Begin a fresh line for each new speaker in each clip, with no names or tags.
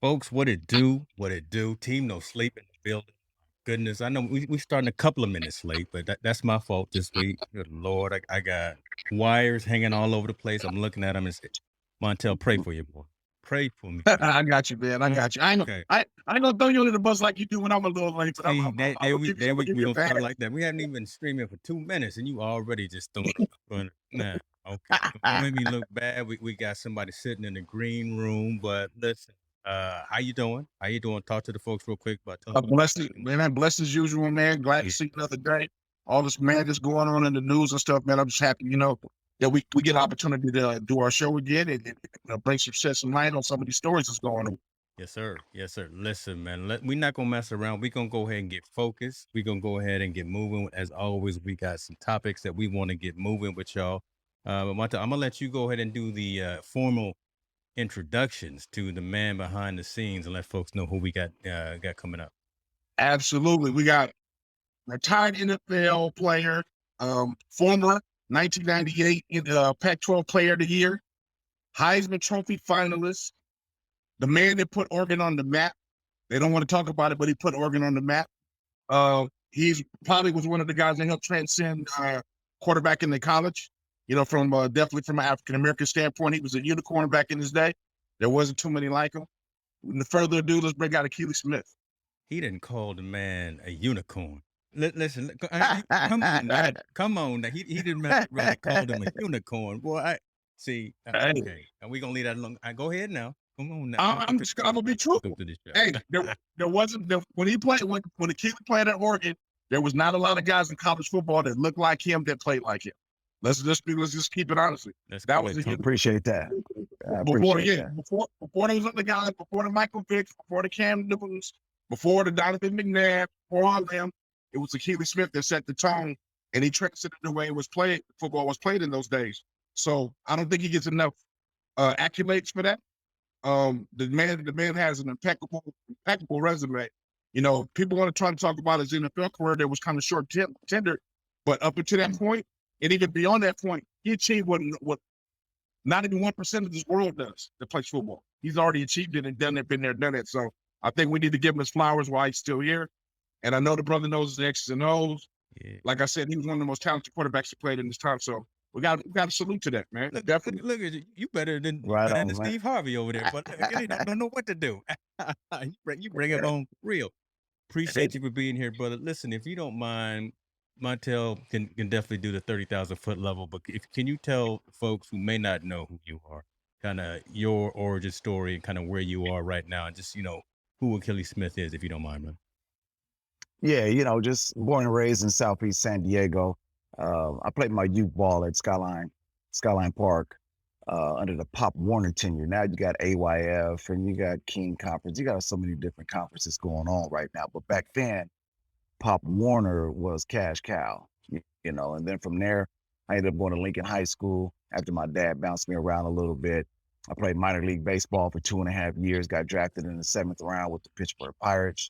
Folks, what it do? What it do? Team No Sleep in the building. Goodness, I know we starting a couple of minutes late, but that's my fault this week. Good Lord, I got wires hanging all over the place. I'm looking at them and say, Montel, pray for you, boy. Pray for me.
I got you, man. I got you. I ain't
Okay.
I ain't gonna throw you under the bus like you do when I'm a little late, but
See,
I'm gonna give you
there
I'm gonna
we
give you a
don't start
pass.
like that. We haven't even been streaming for 2 minutes, and you already just throwing up. Nah, okay. Don't make me look bad. We got somebody sitting in the green room, but listen, how you doing? How you doing? Talk to the folks real quick about tell them what
Blessed, man. I'm blessed as usual, man. Glad to see another day. All this madness going on in the news and stuff, man. I'm just happy, that we get an opportunity to do our show again and bring some light on some of these stories that's going on.
Yes, sir. Yes, sir. Listen, man, we're not going to mess around. We're going to go ahead and get focused. We're going to go ahead and get moving. As always, we got some topics that we want to get moving with y'all. But Marta, I'm going to let you go ahead and do the formal introductions to the man behind the scenes and let folks know who we got coming up.
Absolutely. We got retired NFL player, former 1998 Pac-12 Player of the Year, Heisman Trophy finalist, the man that put Oregon on the map. They don't want to talk about it, but he put Oregon on the map. He's probably was one of the guys that helped transcend quarterback in the college. From definitely from an African American standpoint, he was a unicorn back in his day. There wasn't too many like him. Without further ado, let's bring out Akili Smith.
He didn't call the man a unicorn. Listen, come on, now. Come on. Now. He didn't rather call him a unicorn. Boy, I see. Okay, and we gonna leave that alone. Go ahead now. Come on now.
I'm gonna be truthful. Hey, there wasn't when Akili played at Oregon, there was not a lot of guys in college football that looked like him that played like him. Let's just keep it honestly. That was
I appreciate that.
Before those other guys, before the Michael Vicks, before the Cam Newtons, before the Donovan McNabb, before all of them, it was Akili Smith that set the tone, and he transcended the way football was played in those days. So I don't think he gets enough accolades for that. The man has an impeccable resume. People want to try to talk about his NFL career that was kind of short tendered, but up until that point, and even beyond that point, he achieved what not even 1% of this world does that plays football. He's already achieved it and done it, been there, done it. So I think we need to give him his flowers while he's still here. And I know the brother knows his X's and O's. Yeah. Like I said, he was one of the most talented quarterbacks he played in this time. So we got to salute to that, man.
Look,
definitely.
Look at you better than Steve Harvey over there. But I don't know what to do. You bring it on real. Appreciate you for being here, brother. Listen, if you don't mind, Montel can definitely do the 30,000-foot level. But can you tell folks who may not know who you are, kind of your origin story and kind of where you are right now, and just who Akili Smith is, if you don't mind, man.
Yeah, just born and raised in Southeast San Diego. I played my youth ball at Skyline Park under the Pop Warner tenure. Now you got AYF and you got King Conference. You got so many different conferences going on right now. But back then, Pop Warner was cash cow, and then from there, I ended up going to Lincoln High School after my dad bounced me around a little bit. I played minor league baseball for 2.5 years, got drafted in the 7th round with the Pittsburgh Pirates.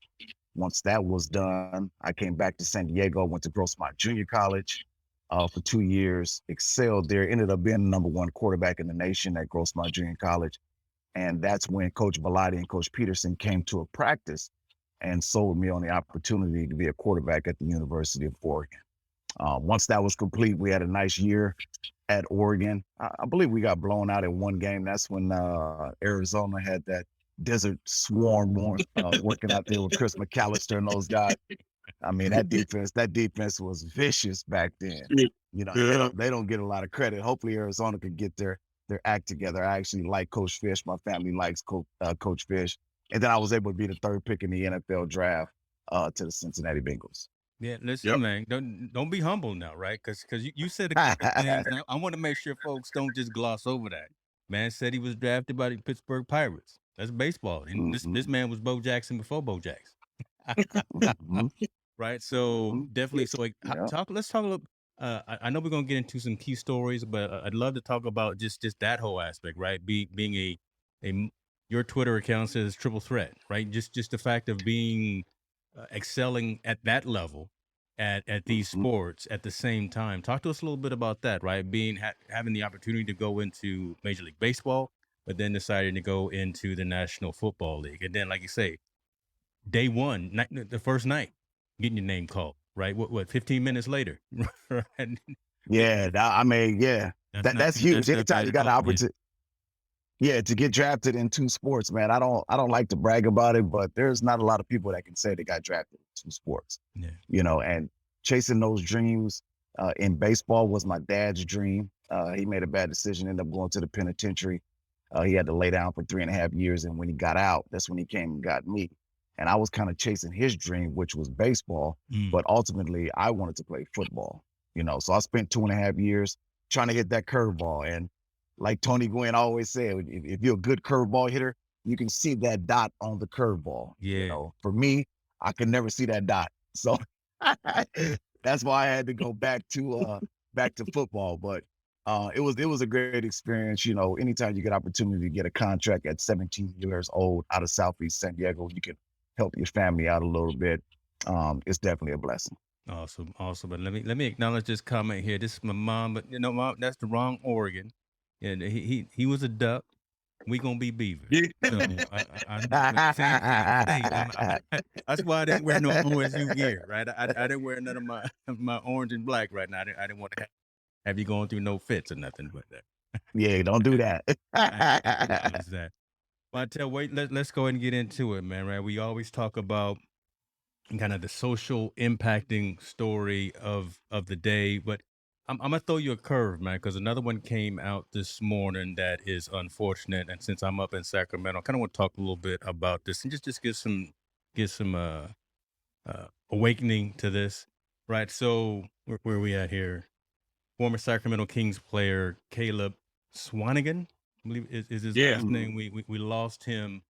Once that was done, I came back to San Diego, went to Grossmont Junior College for 2 years, excelled there, ended up being the #1 quarterback in the nation at Grossmont Junior College. And that's when Coach Bellotti and Coach Peterson came to a practice and sold me on the opportunity to be a quarterback at the University of Oregon. Once that was complete, we had a nice year at Oregon. I believe we got blown out in one game. That's when Arizona had that Desert Swarm working out there with Chris McAllister and those guys. I mean, that defense was vicious back then. They don't get a lot of credit. Hopefully Arizona could get their act together. I actually like Coach Fish. My family likes Coach Fish. And then I was able to be the 3rd pick in the NFL draft to the Cincinnati Bengals.
Yeah, listen, man, don't be humble now, right? Because you said a couple things. Now, I want to make sure folks don't just gloss over that. Man said he was drafted by the Pittsburgh Pirates. That's baseball. And this man was Bo Jackson before Bo Jackson. Right? So definitely. So let's talk a little. I know we're gonna get into some key stories, but I'd love to talk about just that whole aspect, right? Being your Twitter account says triple threat, right? Just the fact of being excelling at that level at these sports at the same time. Talk to us a little bit about that, right? Having the opportunity to go into Major League Baseball, but then decided to go into the National Football League. And then, like you say, day one, the first night, getting your name called, right? What 15 minutes later? Right?
Yeah, I mean, yeah, that's huge. Anytime you got an opportunity, yeah, to get drafted in 2 sports, man. I don't like to brag about it, but there's not a lot of people that can say they got drafted in 2 sports.
Yeah.
You know, and chasing those dreams in baseball was my dad's dream. He made a bad decision, ended up going to the penitentiary. He had to lay down for 3.5 years, and when he got out, that's when he came and got me. And I was kind of chasing his dream, which was baseball, but ultimately I wanted to play football. You know, so I spent 2.5 years trying to hit that curveball. And like Tony Gwynn always said, if you're a good curveball hitter, you can see that dot on the curveball.
Yeah.
You know, for me, I could never see that dot. So that's why I had to go back to football. But it was a great experience. You know, anytime you get opportunity to get a contract at 17 years old out of Southeast San Diego, you can help your family out a little bit. It's definitely a blessing.
Awesome. But let me acknowledge this comment here. This is my mom, but Mom, that's the wrong Oregon. And he was a duck. We gonna be beavers. So that's why I didn't wear no OSU gear, right? I didn't wear none of my orange and black right now. I didn't want to have you going through no fits or nothing but that.
Yeah, don't do that.
That. Well, I tell you, let's go ahead and get into it, man. Right? We always talk about kind of the social impacting story of the day, but I'm gonna throw you a curve, man, because another one came out this morning that is unfortunate. And since I'm up in Sacramento, I kind of want to talk a little bit about this and just get some awakening to this, right? So where are we at here? Former Sacramento Kings player Caleb Swanigan, I believe is his last name. We lost him.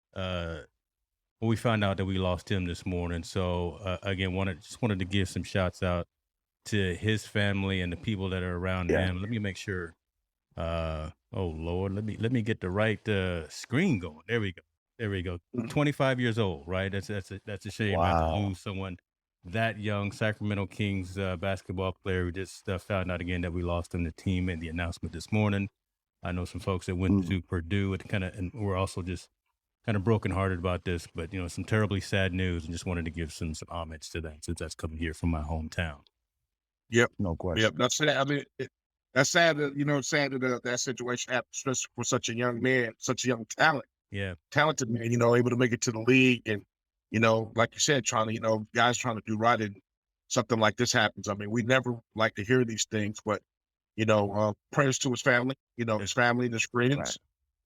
We found out that we lost him this morning. So again, wanted to give some shouts out to his family and the people that are around him. Let me make sure. Oh Lord, let me get the right screen going. There we go. 25 years old, right? That's a shame.
Wow.
To lose someone that young. Sacramento Kings basketball player who just found out again that we lost him. The team made the announcement this morning. I know some folks that went to Purdue and we're also just kind of brokenhearted about this, but some terribly sad news, and just wanted to give some homage to that since that's coming here from my hometown.
Yep,
no question.
Yep, that's sad. I mean, that's sad that sad that situation happened, especially for such a young man, such a young talent.
Yeah,
talented man. Able to make it to the league, and like you said, trying to guys trying to do right, and something like this happens. I mean, we never like to hear these things, but prayers to his family. His family and his friends.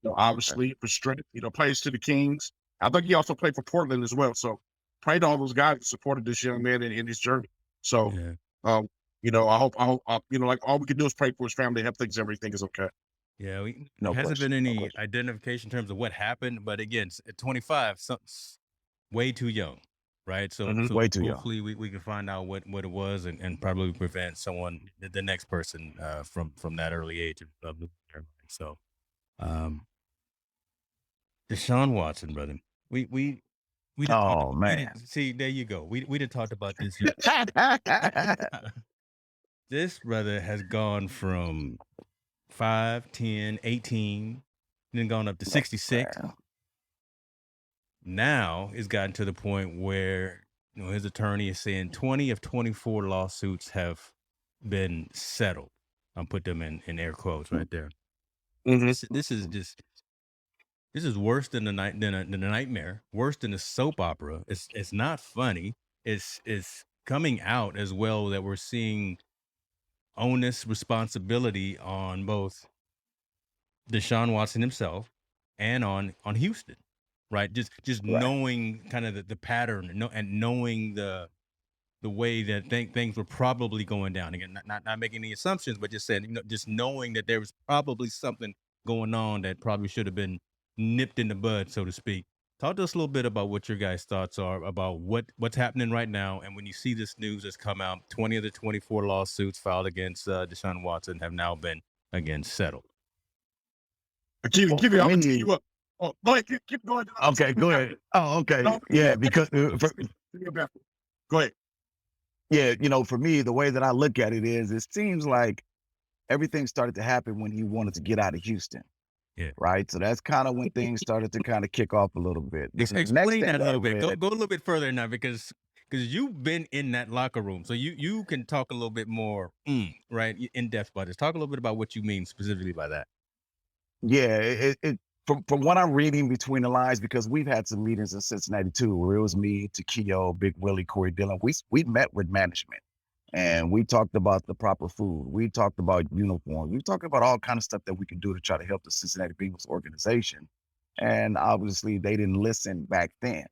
Right. Obviously for strength. Praise to the Kings. I think he also played for Portland as well. So pray to all those guys that supported this young man in his journey. So, I hope, like all we can do is pray for his family, hope everything is okay.
Yeah, hasn't been any identification in terms of what happened, but again, at 25, something's way too young, right? So, so
way too
hopefully we can find out what it was and probably prevent someone, the next person, from that early age of so. Deshaun Watson, brother. We
oh man.
See, there you go. We didn't talk about this. This brother has gone from 5, 10, 18, then gone up to 66. Now it's gotten to the point where his attorney is saying 20 of 24 lawsuits have been settled. I'll put them in air quotes right there. This is worse than the nightmare, worse than a soap opera. It's not funny. It's coming out as well that we're seeing onus responsibility on both Deshaun Watson himself and on Houston, right? Just knowing kind of the pattern and knowing the way that things were probably going down. Again, not making any assumptions, but just saying, just knowing that there was probably something going on that probably should have been nipped in the bud, so to speak. Talk to us a little bit about what your guys' thoughts are about what's happening right now, and when you see this news that's come out, 20 of the 24 lawsuits filed against Deshaun Watson have now been again settled.
Keep go ahead, keep going.
Okay, go ahead. Oh, okay. Yeah, because
go ahead.
Yeah, for me, the way that I look at it is, it seems like everything started to happen when he wanted to get out of Houston.
Yeah.
right? So that's kind of when things started to kind of kick off a little bit. The next
Explain
thing
that a
I
little bit.
read,
Go a little bit further now because you've been in that locker room, so you can talk a little bit more, right, in depth about this. Talk a little bit about what you mean specifically by that.
yeah, from what I'm reading between the lines, because we've had some meetings in Cincinnati too, where it was me, Takeo, Big Willie, Corey Dillon. We met with management and we talked about the proper food. We talked about uniforms. We talked about all kind of stuff that we can do to try to help the Cincinnati Bengals organization. And obviously they didn't listen back then.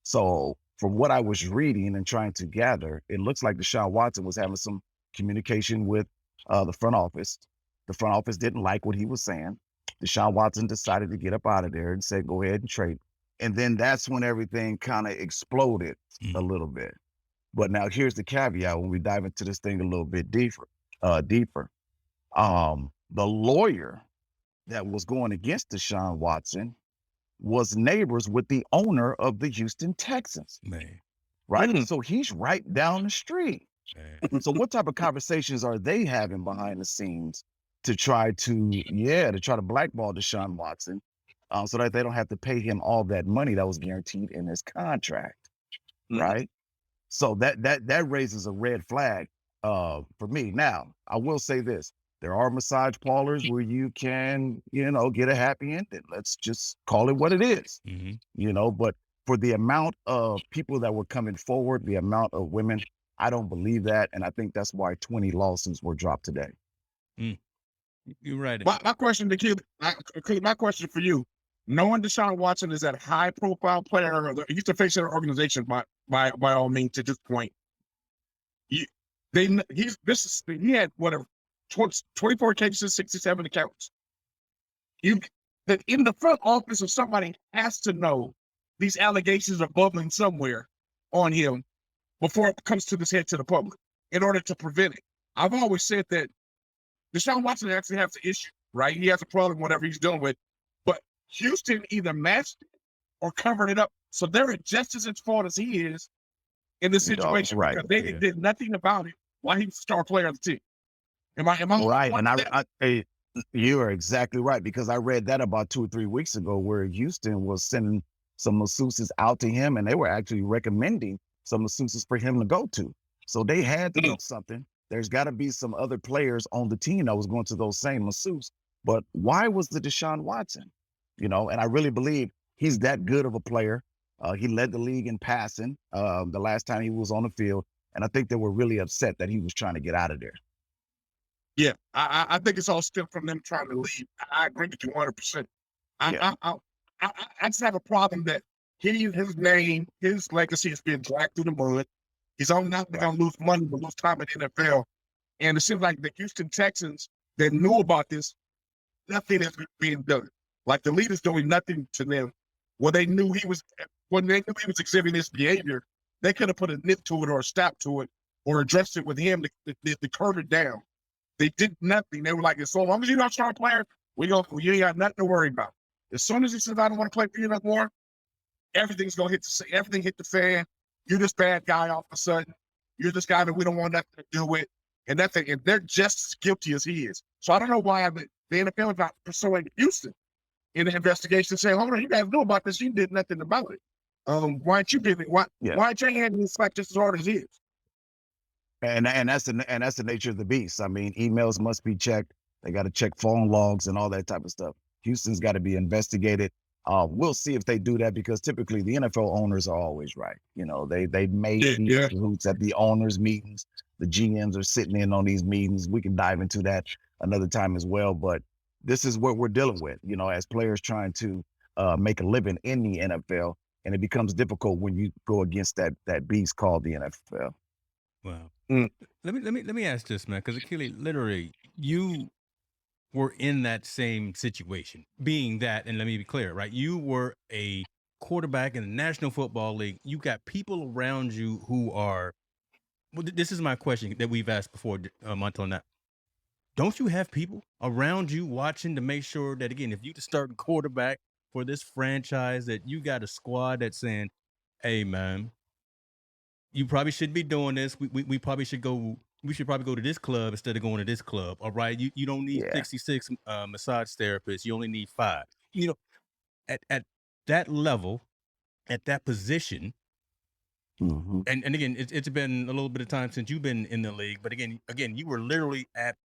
So from what I was reading and trying to gather, it looks like Deshaun Watson was having some communication with the front office. The front office didn't like what he was saying. Deshaun Watson decided to get up out of there and said, go ahead and trade. And then that's when everything kind of exploded a little bit. But now here's the caveat when we dive into this thing a little bit deeper. The lawyer that was going against Deshaun Watson was neighbors with the owner of the Houston Texans.
Man.
Right? So he's right down the street.
Man.
So what type of conversations are they having behind the scenes to try to blackball Deshaun Watson so that they don't have to pay him all that money that was guaranteed in his contract, right? So that raises a red flag for me. Now, I will say this. There are massage parlors where you can, get a happy ending. Let's just call it what it is, but for the amount of people that were coming forward, the amount of women, I don't believe that. And I think that's why 20 lawsuits were dropped today.
You're right.
My question to Keith, my question for you, knowing Deshaun Watson is that high profile player, he's the face of the organization by all means at this point. He had whatever 24 cases, 67 accounts. That in the front office of somebody has to know these allegations are bubbling somewhere on him before it comes to this head to the public in order to prevent it. I've always said that Deshaun Watson actually has an issue, right? He has a problem, whatever he's dealing with. But Houston either masked it or covered it up. So they're just as at fault as he is in this situation because they did nothing about it while he was a star player of the team. Am I
right? And you are exactly right, because I read that about 2 or 3 weeks ago where Houston was sending some masseuses out to him and they were actually recommending some masseuses for him to go to. So they had to do something. There's got to be some other players on the team that was going to those same masseuses. But why was the Deshaun Watson? And I really believe he's that good of a player. He led the league in passing the last time he was on the field. And I think they were really upset that he was trying to get out of there.
Yeah, I think it's all still from them trying to leave. I agree with you 100%. I just have a problem that his name, his legacy is being dragged through the mud. He's only not going to lose money, but lose time in the NFL. And it seems like the Houston Texans that knew about this, nothing is being done. Like the leader's doing nothing to them. When they knew he was exhibiting this behavior, they could have put a nip to it or a stop to it or addressed it with him to curb it down. They did nothing. They were like, so long as you're not a star player, you ain't got nothing to worry about. As soon as he says, I don't want to play for you no more, everything's going to everything hit the fan. You're this bad guy all of a sudden. You're this guy that we don't want nothing to do with. And they're just as guilty as he is. So I don't know why the NFL is not pursuing Houston in the investigation, saying, hold on, you guys know about this. You did nothing about it. Why aren't you giving why aren't you handling this like just as hard as he is?
And that's the nature of the beast. I mean, emails must be checked. They got to check phone logs and all that type of stuff. Houston's got to be investigated. We'll see if they do that, because typically the NFL owners are always right. They made these roots at the owners' meetings. The GMs are sitting in on these meetings. We can dive into that another time as well. But this is what we're dealing with, as players trying to make a living in the NFL, and it becomes difficult when you go against that beast called the NFL.
Wow. Let me ask this, man, because Akili, literally, you were in that same situation, being that, and let me be clear, right? You were a quarterback in the National Football League. You got people around you who are, well, this is my question that we've asked before, Montel, now. Don't you have people around you watching to make sure that, again, if you the starting quarterback for this franchise, that you got a squad that's saying, hey, man, you probably shouldn't be doing this. We probably should go we should probably go to this club instead of going to this club. All right. You don't need
Yeah.
66 massage therapists. You only need 5. You know, at that level, at that position,
Mhm.
and again, it's been a little bit of time since you've been in the league, but again, you were literally at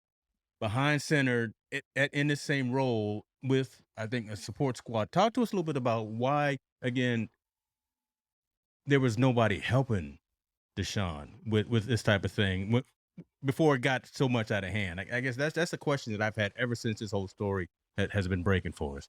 behind center in the same role with, I think, a support squad. Talk to us a little bit about why, again, there was nobody helping Deshaun with this type of thing before it got so much out of hand. I guess that's a question that I've had ever since this whole story has been breaking for us.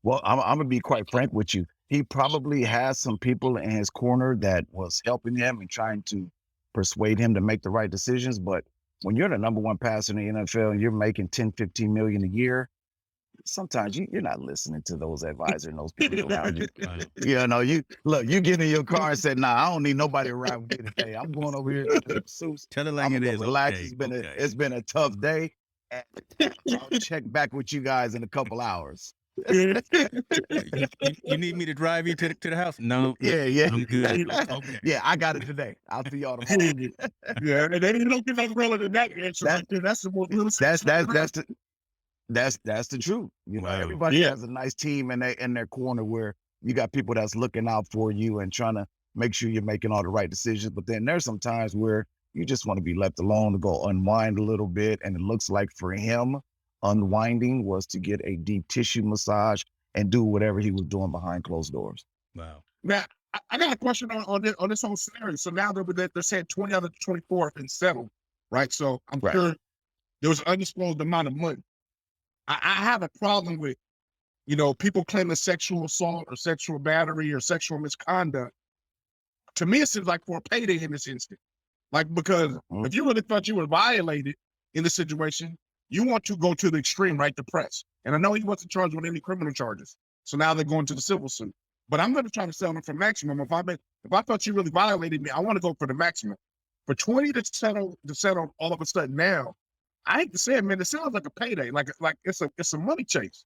Well, I'm gonna be quite frank with you. He probably has some people in his corner that was helping him and trying to persuade him to make the right decisions. But when you're the number one passer in the NFL and you're making 10, 15 million a year, sometimes you're not listening to those advisors and those people around you. You know, you get in your car and say, "Nah, I don't need nobody around me today. I'm going over here to the pursuits.
Tell it like
I'm
it
gonna
is.
relax.
Okay.
It's been a tough day. And I'll check back with you guys in a couple hours."
You need me to drive you to the house? No.
Yeah.
I'm good. Okay.
Yeah, I got it today. I'll see y'all tomorrow.
Yeah, and they don't get no realer than that answer. That's the most realistic.
That's the truth. You know,
Wow.
everybody has a nice team in their corner where you got people that's looking out for you and trying to make sure you're making all the right decisions. But then there's some times where you just want to be left alone to go unwind a little bit. And it looks like for him, unwinding was to get a deep tissue massage and do whatever he was doing behind closed doors.
Wow.
Now, I got a question on this whole scenario. So now they're saying 20 out of the 24 have been settled, right? So I'm sure there was an undisclosed amount of money. I have a problem with, people claiming sexual assault or sexual battery or sexual misconduct. To me, it seems like for a payday in this instance. Like, because if you really thought you were violated in the situation, you want to go to the extreme, right? The press. And I know he wasn't charged with any criminal charges. So now they're going to the civil suit. But I'm going to try to sell them for maximum. If I thought you really violated me, I want to go for the maximum. For 20 to settle all of a sudden now, I hate to say it, man, it sounds like a payday. Like it's a money chase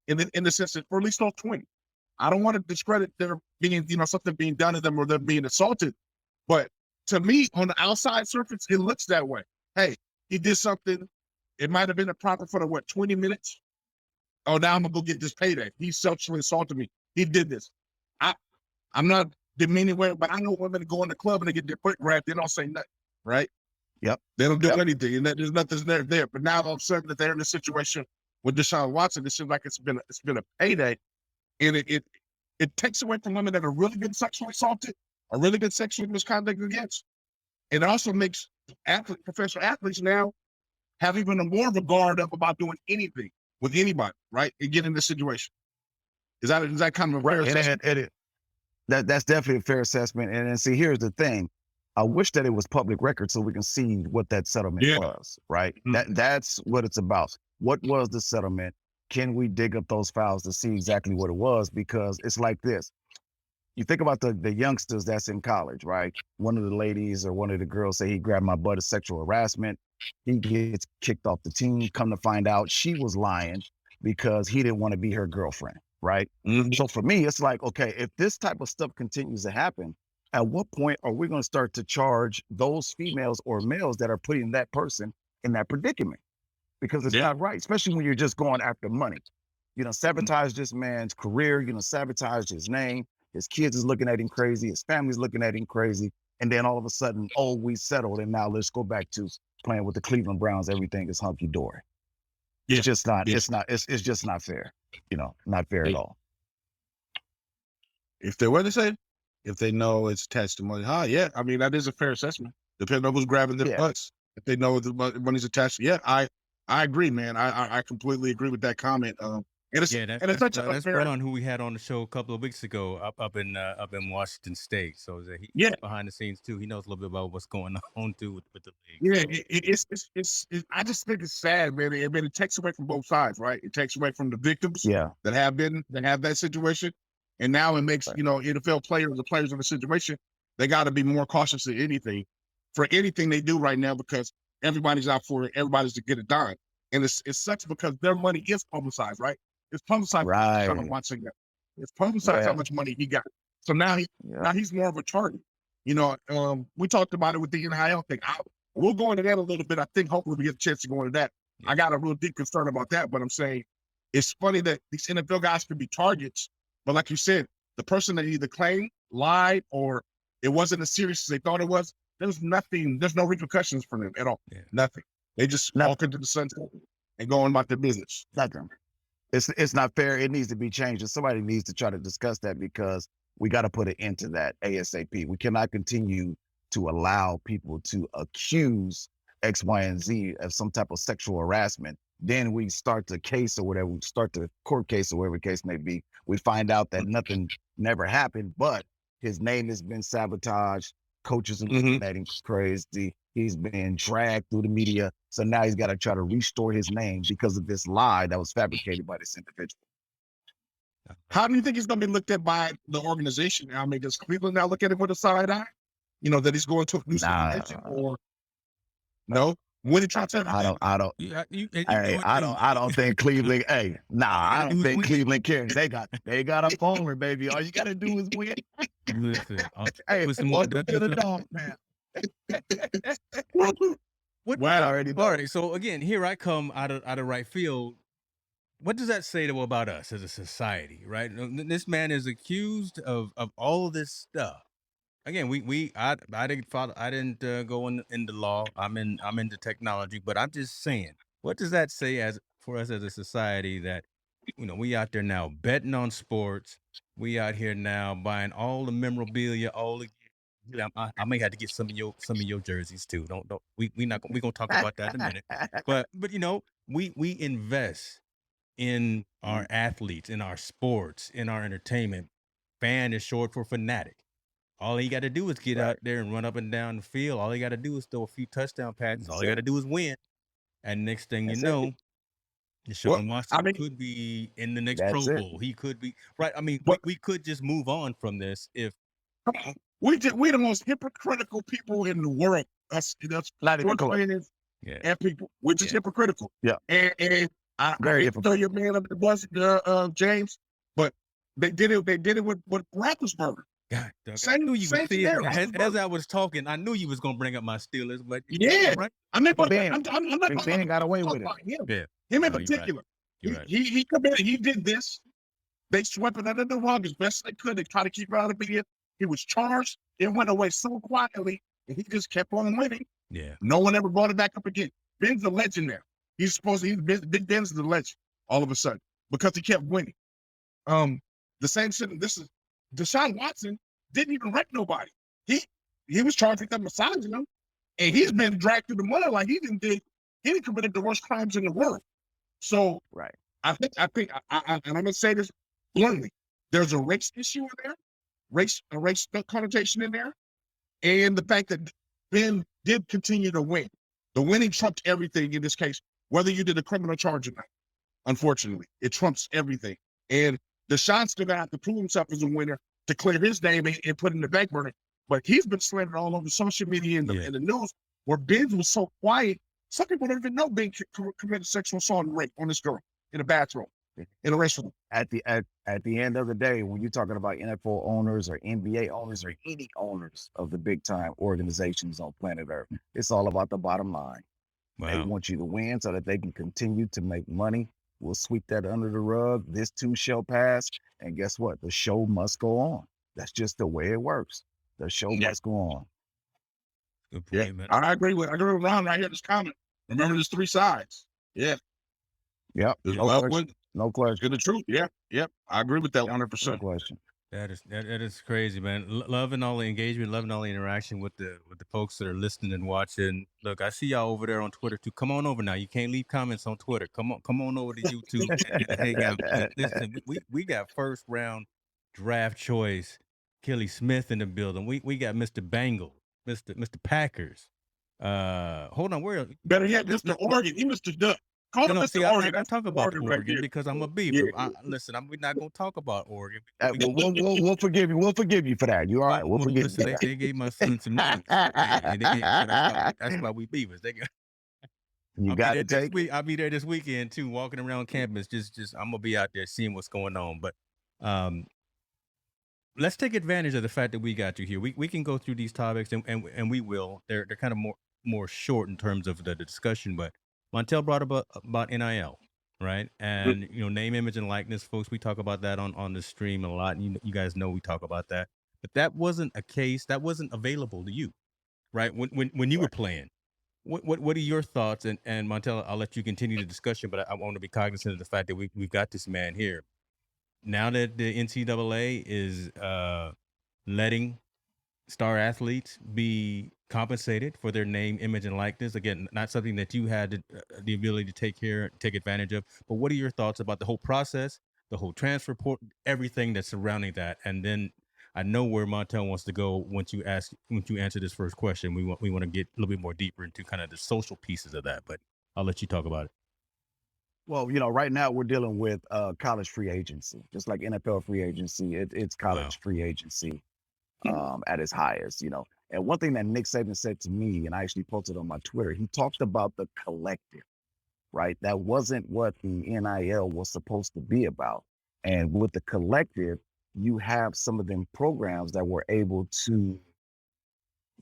in the sense that for at least those 20. I don't want to discredit there being, something being done to them or them being assaulted. But to me, on the outside surface, it looks that way. Hey, he did something. It might have been a profit for 20 minutes. Oh, now I'm gonna go get this payday. He sexually assaulted me. He did this. I'm not demeaning women, but I know women go in the club and they get their foot grabbed. They don't say nothing, right?
Yep.
They don't do anything, and there's nothing there. But now all of a sudden that they're in a situation with Deshaun Watson, it seems like it's been a payday, and it takes away from women that are really been sexually assaulted or really been sexually misconduct against. And it also makes professional athletes now have even a more of a guard up about doing anything with anybody, right? And get in this situation. Is that kind of a fair assessment?
That's definitely a fair assessment. And then see, here's the thing. I wish that it was public record so we can see what that settlement was, right? Mm-hmm. That's what it's about. What was the settlement? Can we dig up those files to see exactly what it was? Because it's like this. You think about the youngsters that's in college, right? One of the ladies or one of the girls say he grabbed my butt of sexual harassment. He gets kicked off the team. Come to find out she was lying because he didn't want to be her girlfriend, right? Mm-hmm. So for me, it's like, okay, if this type of stuff continues to happen, at what point are we going to start to charge those females or males that are putting that person in that predicament? Because it's not right, especially when you're just going after money. Sabotage this man's career, sabotage his name. His kids is looking at him crazy. His family's looking at him crazy. And then all of a sudden, we settled. And now let's go back to playing with the Cleveland Browns. Everything is hunky-dory. It's just not, it's just not fair. Not fair at all.
If they were to say, if they know it's testimony, I mean, that is a fair assessment. Depending on who's grabbing their butts. If they know the money's attached, I agree, man. I completely agree with that comment. That's
Ron, who we had on the show a couple of weeks ago up in Washington State. So he's behind the scenes too. He knows a little bit about what's going on too with the league.
Yeah, it's I just think it's sad, man. It takes away from both sides, right? It takes away from the victims that have that situation, and now it makes NFL players, the players in the situation, they got to be more cautious than anything for anything they do right now because everybody's out for it. Everybody's to get it done, and it sucks because their money is publicized, right? It's publicized.
Right.
It's publicized how much money he got. So now he's more of a target. We talked about it with the NIL thing. We'll go into that a little bit. I think hopefully we get a chance to go into that. I got a real deep concern about that, but I'm saying it's funny that these NFL guys can be targets, but like you said, the person that either claimed, lied, or it wasn't as serious as they thought it was, there's no repercussions for them at all. Yeah. Nothing. They just walk into the sunset and go on about their business.
Nothing. It's not fair. It needs to be changed. And somebody needs to try to discuss that, because we got to put an end to that ASAP. We cannot continue to allow people to accuse X, Y, and Z of some type of sexual harassment. Then we start the case or whatever, we start the court case or whatever the case may be. We find out that nothing never happened, but his name has been sabotaged. Coaches are looking at him crazy. He's been dragged through the media. So now he's got to try to restore his name because of this lie that was fabricated by this individual.
How do you think he's going to be looked at by the organization now? I mean, does Cleveland now look at him with a side eye? You know, that he's going to a new situation, or no? When did you tell him?
I don't think Cleveland. I don't think Cleveland cares. They got a phone, baby. All you got to do is win.
Listen,
welcome to the dog, man.
All right. So again, here I come out of right field. What does that say about us as a society, right? This man is accused of all of this stuff. Again, I didn't go into law. I'm into technology, but I'm just saying, what does that say for us as a society that, we out there now betting on sports, we out here now buying all the memorabilia, I may have to get some of your jerseys too. We're gonna talk about that in a minute. But we invest in our athletes, in our sports, in our entertainment. Fan is short for fanatic. All he got to do is get out there and run up and down the field. All he got to do is throw a few touchdown passes. All he got to do is win. And next thing you know, Deshaun Watson could be in the next Pro Bowl. He could be right. I mean, we could just move on from this if
we the most hypocritical people in the world. That's and people. We're just hypocritical.
Yeah.
And I throw your man under the bus, James, but they did it with Roethlisberger.
God, as I was talking, I knew you was gonna bring up my Steelers, but
right? I'm not
got away with it.
Him in particular. Right. He committed. He did this. They swept it under the rug as best they could. They tried to keep it out of the media. He was charged. It went away so quietly, and he just kept on winning.
Yeah.
No one ever brought it back up again. Ben's the legend there. Big Ben's the legend all of a sudden because he kept winning. The same shit. This is Deshaun Watson didn't even wreck nobody. He was charged with them massaging him, and he's been dragged through the mud like he didn't committed the worst crimes in the world. So I think, and I'm gonna say this bluntly, there's a race issue in there, a race connotation in there, and the fact that Ben did continue to win. The winning trumped everything in this case, whether you did a criminal charge or not. Unfortunately, it trumps everything. And Deshaun's still gonna have to prove himself as a winner to clear his name and put in the back burner. But he's been slandered all over social media and the news where Ben was so quiet. Some people don't even know Ben committed sexual assault and rape on this girl in a bathroom, in a restroom.
At the end of the day, when you're talking about NFL owners or NBA owners or any owners of the big time organizations on planet Earth, it's all about the bottom line. Wow. They want you to win so that they can continue to make money. We'll sweep that under the rug. This too shall pass. And guess what? The show must go on. That's just the way it works. The show must go on.
Good point, man.
I agree with Ron right here. This comment. Remember, there's three sides. Yeah.
Yep. No question.
Good the truth. Yeah. Yep. I agree with that 100%.
No question.
That is crazy, man. Loving all the engagement, loving all the interaction with the folks that are listening and watching. Look, I see y'all over there on Twitter too. Come on over now. You can't leave comments on Twitter. Come on over to YouTube and hang out. Listen, we got first round draft choice Akili Smith in the building. We got Mr. Bengals, Mr. Packers. Hold on, where
better yet, Mr. Oregon. He Mr. Duck. Call him Mr. Oregon.
I talk about Oregon because I'm a Beaver. Listen, we're not gonna talk about Oregon.
We'll forgive you. We'll forgive you for that. You all right? We'll forgive you.
Listen, they gave my son some names. That's why we Beavers. I'll be there this weekend too, walking around campus. Just I'm gonna be out there seeing what's going on. But let's take advantage of the fact that we got you here. We can go through these topics and we will. They're kind of more short in terms of the discussion, but Montel brought up about NIL, right? And name, image, and likeness, folks. We talk about that on the stream a lot. You guys know we talk about that, but that wasn't a case that wasn't available to you, right? When you were playing. What are your thoughts? And Montel, I'll let you continue the discussion, but I want to be cognizant of the fact that we've got this man here. Now that the NCAA is letting star athletes be compensated for their name, image, and likeness, again, not something that you had the ability to take advantage of. But what are your thoughts about the whole process, the whole transfer port, everything that's surrounding that? And then I know where Montel wants to go once you answer this first question. We want to get a little bit more deeper into kind of the social pieces of that, but I'll let you talk about it.
Well, right now we're dealing with college free agency, just like NFL free agency. It's college free agency at its highest, And one thing that Nick Saban said to me, and I actually posted on my Twitter, he talked about the collective, right? That wasn't what the NIL was supposed to be about. And with the collective, you have some of them programs that were able to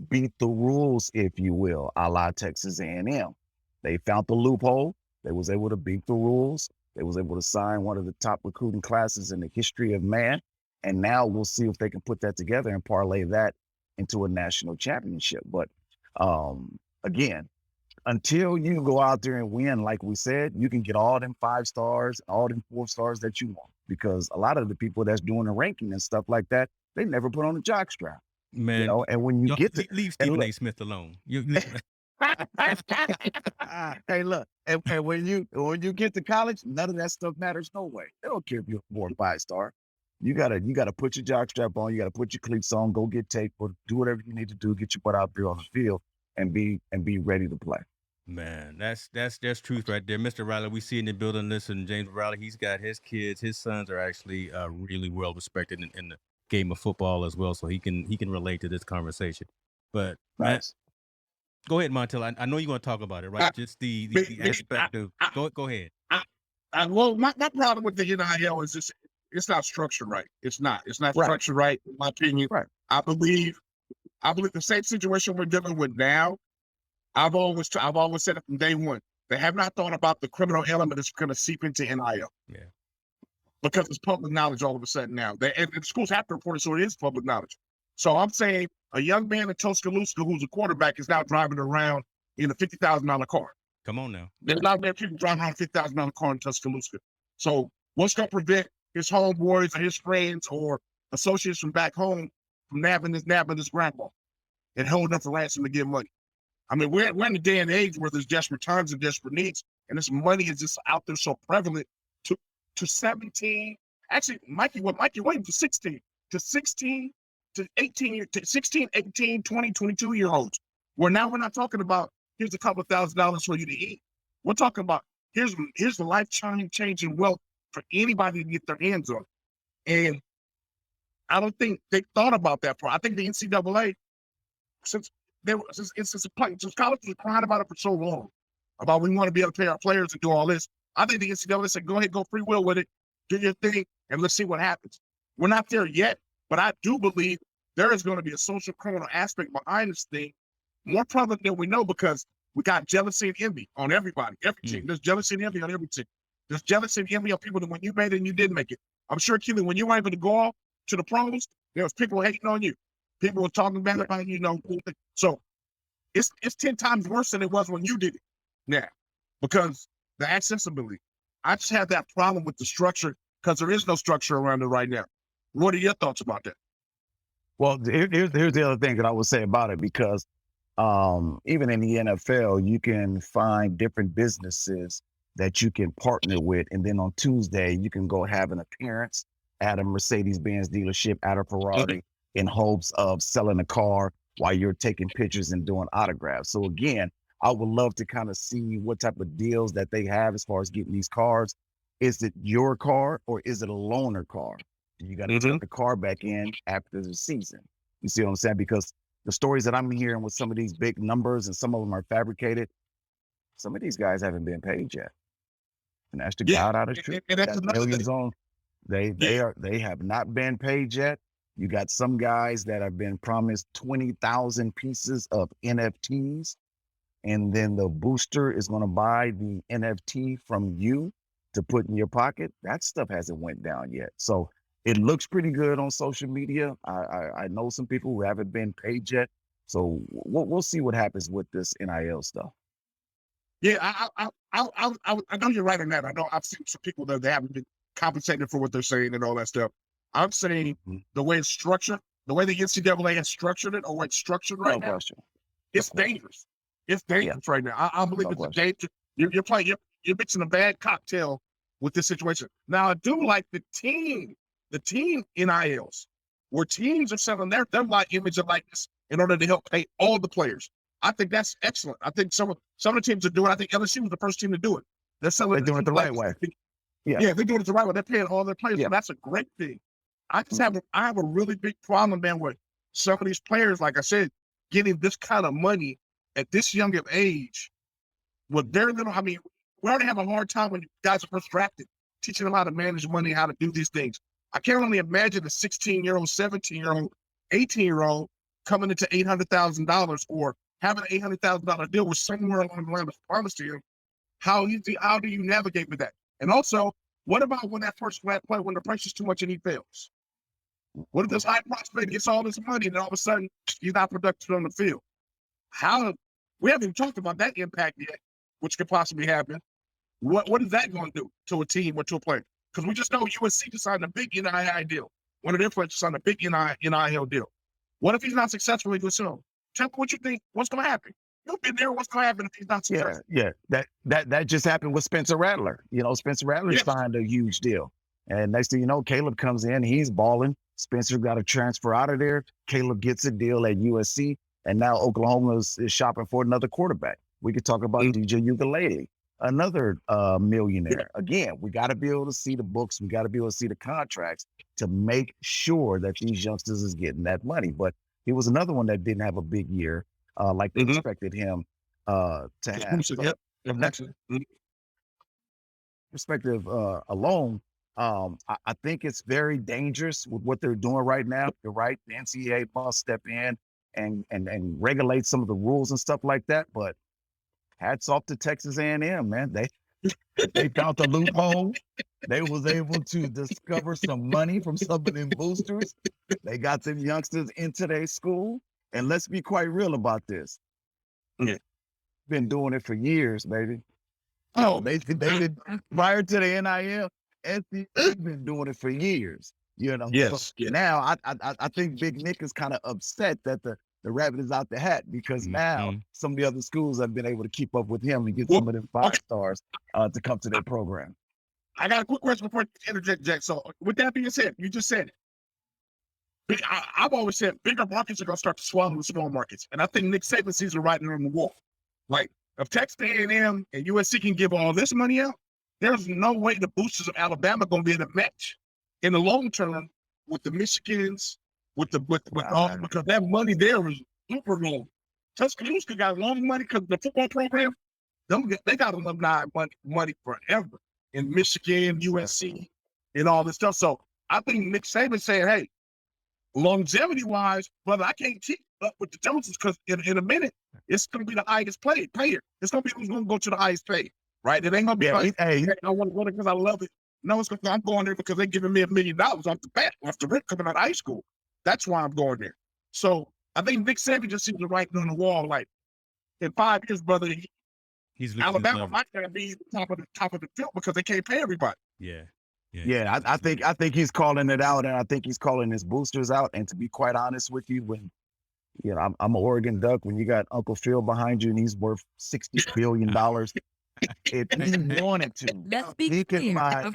beat the rules, if you will, a la Texas A&M. They found the loophole. They was able to beat the rules. They was able to sign one of the top recruiting classes in the history of man. And now we'll see if they can put that together and parlay that into a national championship. But again, until you go out there and win, like we said, you can get all them 5 stars, all them 4 stars that you want. Because a lot of the people that's doing the ranking and stuff like that, they never put on the jockstrap.
Man,
and when you get to
leave Stephen A. Smith alone.
Hey, look, and when you get to college, none of that stuff matters no way. They don't care if you're 4 or 5 star. You gotta put your jockstrap on. You gotta put your cleats on. Go get tape, or do whatever you need to do. Get your butt out there on the field and be ready to play.
Man, that's truth right there, Mr. Riley. We see in the building. Listen, James Riley, he's got his kids. His sons are actually really well respected in the game of football as well, so he can relate to this conversation. But
nice.
Go ahead, Montel. I know you want to talk about it, right? Just the aspect of go ahead.
Well, my problem with the NIL is just it's not structured right. It's not structured right, in my opinion.
Right.
I believe the same situation we're dealing with now. I've always said it from day one. They have not thought about the criminal element that's going to seep into NIL.
Yeah. Because
it's public knowledge all of a sudden now. And the schools have to report it, so it is public knowledge. So I'm saying a young man in Tuscaloosa who's a quarterback is now driving around in a $50,000 car.
Come on now.
There's not many people driving around a $50,000 car in Tuscaloosa. So what's going to prevent his homeboys or his friends or associates from back home from nabbing his grandpa and holding up for ransom to get money? I mean, we're in a day and age where there's desperate times and desperate needs, and this money is just out there so prevalent to 17. Actually, Mikey waiting for 16 to 18, 20, 22-year-olds. Where now we're not talking about here's a couple $1,000s for you to eat. We're talking about here's the life-changing wealth for anybody to get their hands on. And I don't think they thought about that part. I think the NCAA, since college was crying about it for so long, about we want to be able to pay our players and do all this, I think the NCAA said, go ahead, go free will with it, do your thing, and let's see what happens. We're not there yet, but I do believe there is going to be a social criminal aspect behind this thing, more prevalent than we know, because we got jealousy and envy on everybody, every team. There's jealousy and envy on every team. There's jealousy and envy on people that when you made it and you didn't make it. I'm sure, Keely, when you were able to go off to the pros, there was people hating on you. People were talking bad about you, So it's 10 times worse than it was when you did it now, because the accessibility. I just have that problem with the structure because there is no structure around it right now. What are your thoughts about that?
Well, here's the other thing that I would say about it, because even in the NFL, you can find different businesses that you can partner with. And then on Tuesday, you can go have an appearance at a Mercedes-Benz dealership, at a Ferrari, in hopes of selling a car while you're taking pictures and doing autographs. So again, I would love to kind of see what type of deals that they have as far as getting these cars. Is it your car or is it a loaner car? You got to turn the car back in after the season. You see what I'm saying? Because the stories that I'm hearing with some of these big numbers, and some of them are fabricated, some of these guys haven't been paid yet. And that's the God out of truth. That's millions on. They have not been paid yet. You got some guys that have been promised 20,000 pieces of NFTs and then the booster is going to buy the NFT from you to put in your pocket. That stuff hasn't went down yet. So it looks pretty good on social media. I know some people who haven't been paid yet. So we'll see what happens with this NIL stuff.
Yeah, I know you're right on that. I know I've seen some people that they haven't been compensated for what they're saying and all that stuff. I'm saying the way it's structured, the way the NCAA has structured it, or it's structured right now, it's dangerous. It's dangerous right now. I believe it's a danger. You're mixing a bad cocktail with this situation. Now, I do like the team NILs, where teams are selling their image and likeness in order to help pay all the players. I think that's excellent. I think some of the teams are doing it. I think LSU was the first team to do it. They're
doing it the right way.
Yeah, they're doing it the right way. They're paying all their players. So that's a great thing. I have a really big problem, man, with some of these players, like I said, getting this kind of money at this young of age with very little. I mean, we already have a hard time when guys are first drafted, teaching them how to manage money, how to do these things. I can't only imagine a 16-year-old, 17-year-old, 18-year-old coming into $800,000 or having an $800,000 deal with somewhere along the line was promised to you. How do you navigate with that? And also, what about when that first play, when the price is too much and he fails? What if this high prospect gets all this money and all of a sudden he's not productive on the field? We haven't even talked about that impact yet, which could possibly happen. What is that going to do to a team or to a player? Because we just know USC just signed a big NIL deal. One of their players signed a big NIL deal. What if he's not successful in this film? Tell me what you think. What's going to happen? You've been there. What's going to happen if he's not successful?
Yeah. That just happened with Spencer Rattler. Spencer Rattler signed a huge deal. And next thing you know, Caleb comes in, he's balling. Spencer got a transfer out of there. Caleb gets a deal at USC. And now Oklahoma is shopping for another quarterback. We could talk about DJ Ukulele, another millionaire. Again, we got to be able to see the books. We got to be able to see the contracts to make sure that these youngsters is getting that money. But he was another one that didn't have a big year like they expected him to have. So, from that perspective alone, I think it's very dangerous with what they're doing right now. You're right. The NCAA must step in and regulate some of the rules and stuff like that. But hats off to Texas A&M, man. They found the loophole. They was able to discover some money from some of them boosters. They got them youngsters into their school. And let's be quite real about this. Been doing it for years, baby. Oh, they did prior to the NIL. SEC been doing it for years.
Yes.
So now I think Big Nick is kind of upset that the rabbit is out the hat because now some of the other schools have been able to keep up with him and get some of them 5 stars to come to their program.
I got a quick question before you interject, Jack. So with that being said, you just said it. I've always said bigger markets are going to start to swallow the small markets. And I think Nick Saban sees it writing on the wall. Like, if Texas A&M and USC can give all this money out, there's no way the boosters of Alabama are going to be able to match in the long term with the Michigans, with all, because that money there is super long. Tuscaloosa got long money because the football program, they got alumni money forever in Michigan, USC, and all this stuff. So I think Nick Saban saying, hey, longevity-wise, brother, I can't keep up with the Joneses because in a minute, it's going to be the highest payer. It's going to be who's going to go to the highest pay, right? It ain't going to be like, hey, I want to go there because I love it. No, it's I'm going there because they're giving me $1 million off the bat, off the rip coming out of high school. That's why I'm going there. So I think Nick Saban just seems to writing on the wall, like, in 5 years, brother, Alabama might not be top of the field because they can't pay everybody.
Yeah, I think he's calling it out, and I think he's calling his boosters out. And to be quite honest with you, when I'm an Oregon Duck, when you got Uncle Phil behind you and he's worth $60 billion, if he wanted to, he can buy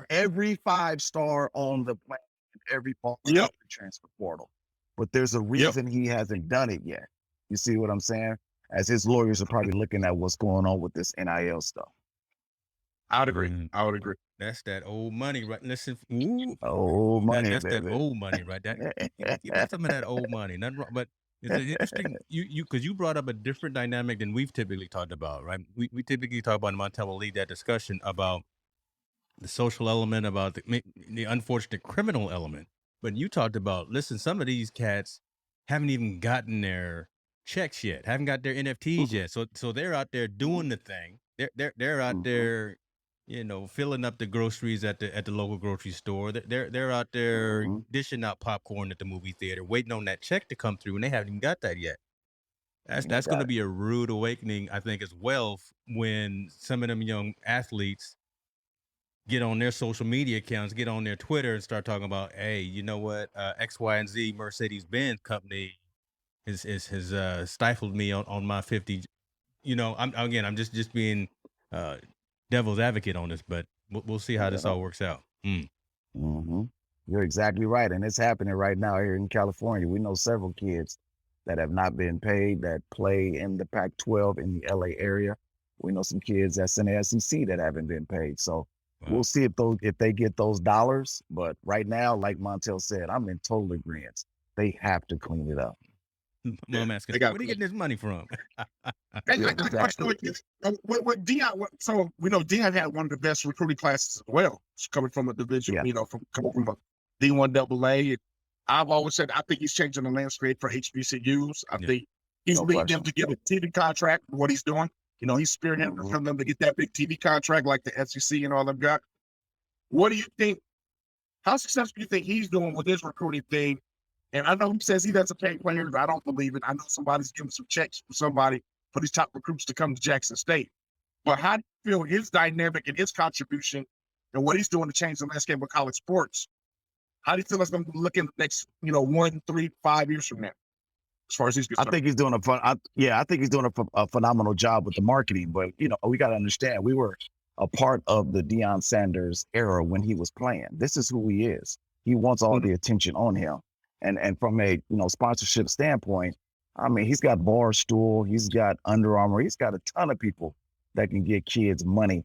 every 5-star on the planet, every ball in the transfer portal. But there's a reason he hasn't done it yet. You see what I'm saying? As his lawyers are probably looking at what's going on with this NIL stuff.
I would agree.
That's that old money, right? Listen,
old money.
That's that old money, right? That's some of that old money. Nothing wrong, but it's interesting. Because you brought up a different dynamic than we've typically talked about, right? We typically talk about in Montella lead that discussion about the social element, about the unfortunate criminal element. But you talked about, listen, some of these cats haven't even gotten their checks yet, haven't got their NFTs yet. So they're out there doing the thing. They're out there, filling up the groceries at the local grocery store. They're out there dishing out popcorn at the movie theater, waiting on that check to come through, and they haven't even got that yet. That's going to be a rude awakening, I think, as well, when some of them young athletes get on their social media accounts, get on their Twitter, and start talking about, hey, you know what, X, Y, and Z Mercedes-Benz company has stifled me on my 50. I'm just being devil's advocate on this, but we'll see how this all works out.
You're exactly right, and it's happening right now here in California. We know several kids that have not been paid that play in the Pac-12 in the LA area. We know some kids that's in the SEC that haven't been paid. So we'll see if they get those dollars. But right now, like Montel said, I'm in total agreement. They have to clean it up.
I'm asking, where are you getting this money from?
What Deion? So we know Deion had one of the best recruiting classes as well. It's coming from a division, coming from a D1 AA. I've always said I think he's changing the landscape for HBCUs. I think he's leading them to get a TV contract. What he's doing, he's spearheading from them to get that big TV contract like the SEC and all them got. What do you think? How successful do you think he's doing with this recruiting thing? And I know he says he doesn't pay players, but I don't believe it. I know somebody's giving some checks for somebody for these top recruits to come to Jackson State. But how do you feel his dynamic and his contribution and what he's doing to change the landscape of college sports? How do you feel it's going to look in the next, 1, 3, 5 years from now? As far as he's concerned,
I think he's doing a phenomenal job with the marketing. But we got to understand, we were a part of the Deion Sanders era when he was playing. This is who he is. He wants all the attention on him. And from a sponsorship standpoint, I mean, he's got Barstool, he's got Under Armour, he's got a ton of people that can get kids money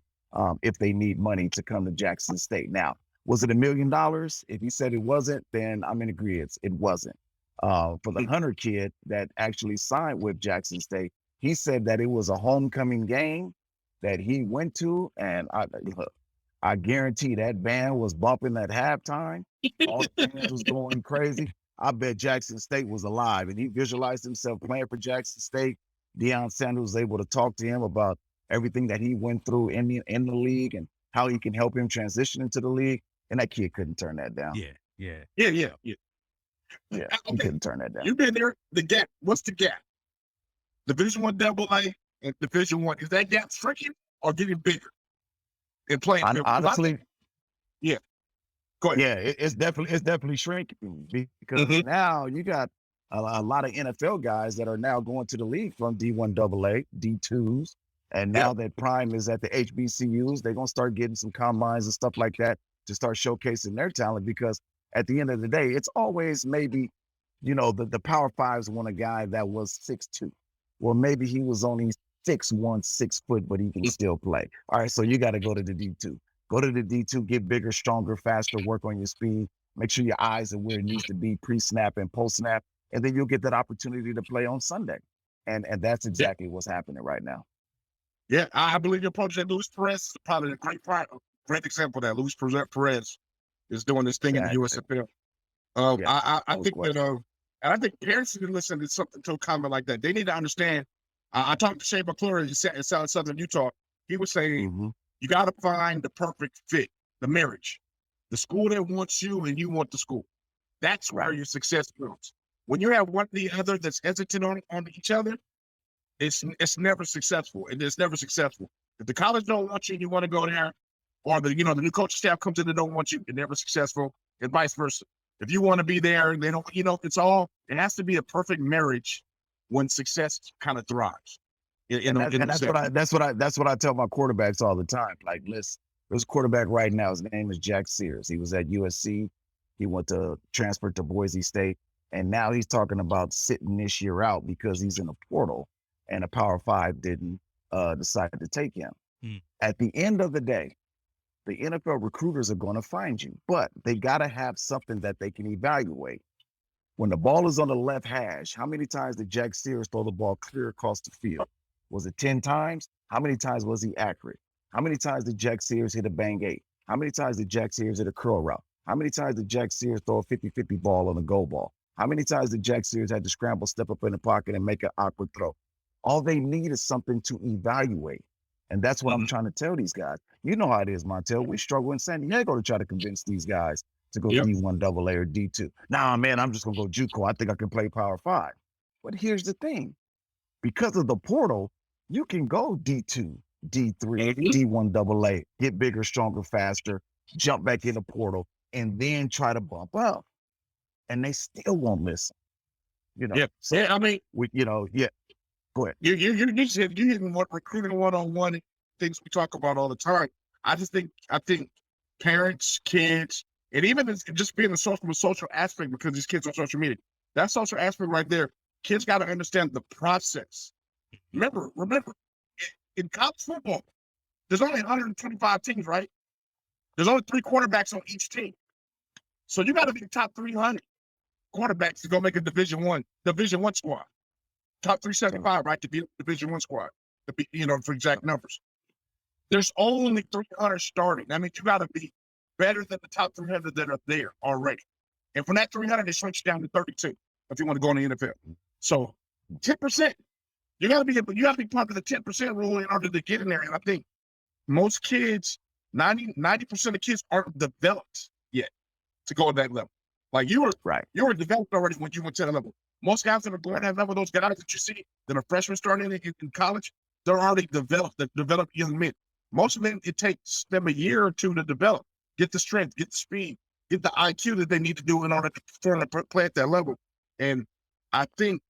if they need money to come to Jackson State. Now, was it $1 million? If he said it wasn't, then I'm in agreement. It wasn't. For the Hunter kid that actually signed with Jackson State, he said that it was a homecoming game that he went to, and I guarantee that band was bumping at halftime. All the fans was going crazy. I bet Jackson State was alive, and he visualized himself playing for Jackson State. Deion Sanders was able to talk to him about everything that he went through in the league and how he can help him transition into the league. And that kid couldn't turn that down.
Yeah.
He couldn't turn that down.
You've been there. The gap. What's the gap? Division I AA and Division I. Is that gap shrinking or getting bigger? In playing,
honestly,
yeah. Go ahead.
Yeah, it's definitely shrinking because now you got a lot of NFL guys that are now going to the league from D1 AA, D2s, and now that Prime is at the HBCUs, they're gonna start getting some combines and stuff like that to start showcasing their talent. Because at the end of the day, it's always maybe, the Power Fives want a guy that was 6'2". Well, maybe he was only 6'1", 6 foot, but he can still play. All right, so you got to go to the D2. Go to the D2, get bigger, stronger, faster, work on your speed, make sure your eyes are where it needs to be pre-snap and post-snap, and then you'll get that opportunity to play on Sunday. And that's exactly what's happening right now.
Yeah, I believe your approach that Luis Perez is probably a great example of that. Luis Perez is doing this thing in the USFL. I think that, and I think parents need to listen to a comment like that. They need to understand. I talked to Shea McClure in Southern Utah. He was saying, you got to find the perfect fit, the marriage, the school that wants you and you want the school. That's where your success comes. When you have one or the other that's hesitant on each other, it's never successful. It's never successful. If the college don't want you and you want to go there, or the new coaching staff comes in and don't want you, you're never successful, and vice versa. If you want to be there and they don't, it has to be a perfect marriage when success kind of thrives.
That's what I tell my quarterbacks all the time. Like, listen, there's a quarterback right now. His name is Jack Sears. He was at USC. He went to transfer to Boise State, and now he's talking about sitting this year out because he's in a portal, and a Power 5 didn't decide to take him. At the end of the day, the NFL recruiters are going to find you, but they got to have something that they can evaluate. When the ball is on the left hash, how many times did Jack Sears throw the ball clear across the field? Was it 10 times? How many times was he accurate? How many times did Jack Sears hit a bang 8? How many times did Jack Sears hit a curl route? How many times did Jack Sears throw a 50-50 ball on a goal ball? How many times did Jack Sears had to scramble, step up in the pocket, and make an awkward throw? All they need is something to evaluate. And that's what I'm trying to tell these guys. You know how it is, Montel. We struggle in San Diego to try to convince these guys to go D1 AA or D2. Nah, man, I'm just going to go JUCO. I think I can play Power 5. But here's the thing. Because of the portal, you can go D2, D3, D1 AA, get bigger, stronger, faster, jump back in the portal, and then try to bump up. And they still won't listen. You know,
so, I mean,
go ahead.
You said you hitting what recruiting one-on-one things we talk about all the time. I think parents, kids, and even just being a social aspect, because these kids on social media, that social aspect right there, kids got to understand the process. Remember, in college football, there's only 125 teams, right? There's only 3 quarterbacks on each team. So you got to be the top 300 quarterbacks to go make a Division One squad. Top 375, right, to be a Division One squad, to be, for exact numbers. There's only 300 starting. That means you got to be better than the top 300 that are there already. And from that 300, it shrinks down to 32 if you want to go in the NFL. So 10%, you got to be part of the 10% rule in order to get in there. And I think most kids, 90% of kids aren't developed yet to go at that level. Like you were developed already when you went to that level. Most guys that are going at that level, those guys that you see that are freshmen starting in college, they're already developed. They're developed young men. Most of them, it takes them a year or two to develop, get the strength, get the speed, get the IQ that they need to do in order to perform and play at that level. And I think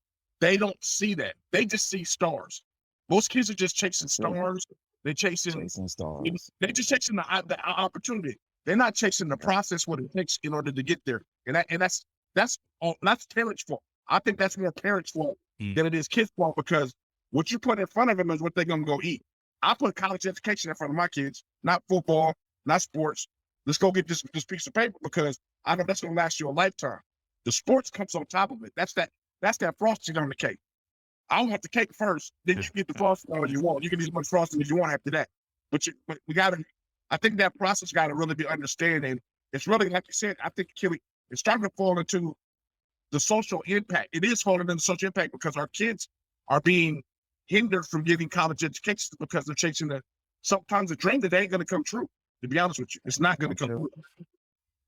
they don't see that. They just see stars. Most kids are just chasing stars. They're chasing stars. They're just chasing the opportunity. They're not chasing the process, what it takes in order to get there. And that's parents' fault. I think that's more parents' fault than it is kids' fault, because what you put in front of them is what they're going to go eat. I put college education in front of my kids, not football, not sports. Let's go get this piece of paper, because I know that's going to last you a lifetime. The sports comes on top of it. That's that frosting on the cake. I want the cake first, then you get the frosting all you want. You can eat as much frosting as you want after that. But we got to, I think that process got to really be understanding. It's really, like you said, I think, Akili, it's starting to fall into the social impact. It is falling into social impact because our kids are being hindered from getting college educations because they're chasing sometimes a dream that ain't going to come true. To be honest with you, it's not going to come true.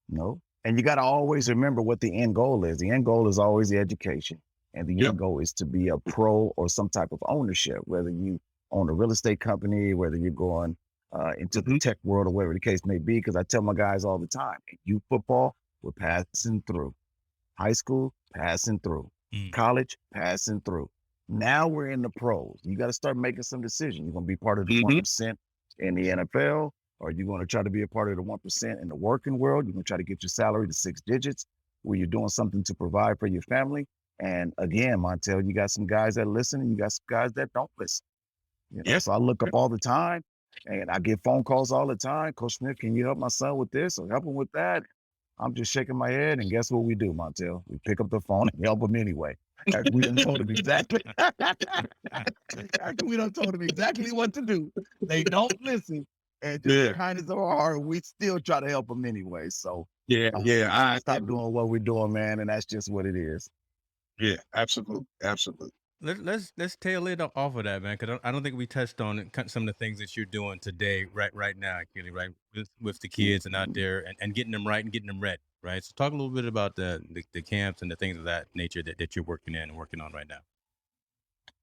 No. And you got to always remember what the end goal is. The end goal is always the education. And the end goal is to be a pro or some type of ownership, whether you own a real estate company, whether you're going into the tech world or whatever the case may be. Because I tell my guys all the time, youth football, we're passing through. High school, passing through. College, passing through. Now we're in the pros. You got to start making some decisions. You're going to be part of the 1% in the NFL, or you're going to try to be a part of the 1% in the working world. You're going to try to get your salary to 6 digits, where you're doing something to provide for your family. And again, Montel, you got some guys that listen and you got some guys that don't listen. So I look up all the time and I get phone calls all the time. Coach Smith, can you help my son with this or help him with that? I'm just shaking my head, and guess what we do, Montel? We pick up the phone and help him anyway. We done told him exactly. We done told him exactly what to do. They don't listen, and just kind of so hard, we still try to help them anyway. So I stop doing what we're doing, man, and that's just what it is.
Yeah, absolutely.
Let's tail it off of that, man, because I don't think we touched on some of the things that you're doing today, right now, Akili, right, with the kids and out there and getting them right and getting them ready, right? So talk a little bit about the camps and the things of that nature that you're working on right now.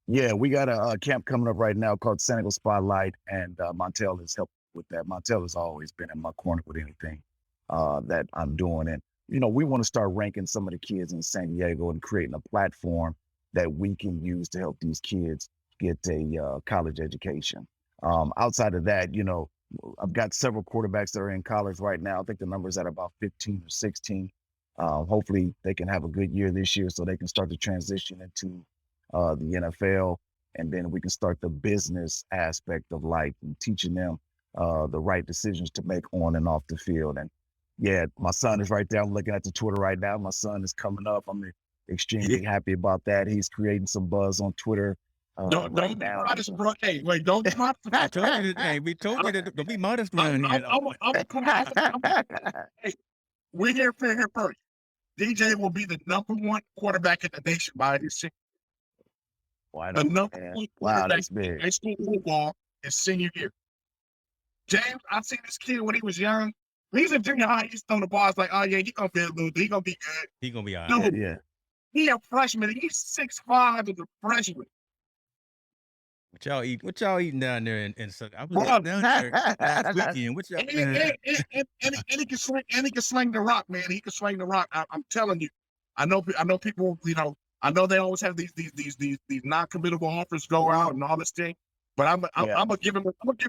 Yeah, we got a camp coming up right now called Senegal Spotlight, and Montel has helped with that. Montel has always been in my corner with anything that I'm doing, and we want to start ranking some of the kids in San Diego and creating a platform that we can use to help these kids get a college education. Outside of that, I've got several quarterbacks that are in college right now. I think the number's at about 15 or 16. Hopefully they can have a good year this year so they can start to transition into the NFL. And then we can start the business aspect of life and teaching them the right decisions to make on and off the field. And yeah, my son is right there. I'm looking at the Twitter right now. My son is coming up. I'm extremely happy about that. He's creating some buzz on Twitter.
Don't be modest, bro. Hey, wait, don't be modest.
We told you to don't be modest around here.
Hey, we're here first. DJ will be the #1 quarterback in the nation by his senior.
Why
The
not?
#1
Wow,
quarterback
that's
in
big.
high school football his senior year. James, I seen this kid when he was young. He's in junior high. He's throwing the ball. It's like, oh yeah, he's gonna be a little. He's gonna be good.
He gonna be all
No,
right.
Yeah.
he a freshman. He's 6'5" as a freshman.
What y'all eating down there in I was
Bro,
down there last weekend. What y'all
And he can swing. And he can sling the rock, man. He can swing the rock. I'm telling you. I know people. You know. I know they always have these non-committable offers go out and all this thing. But I'm gonna give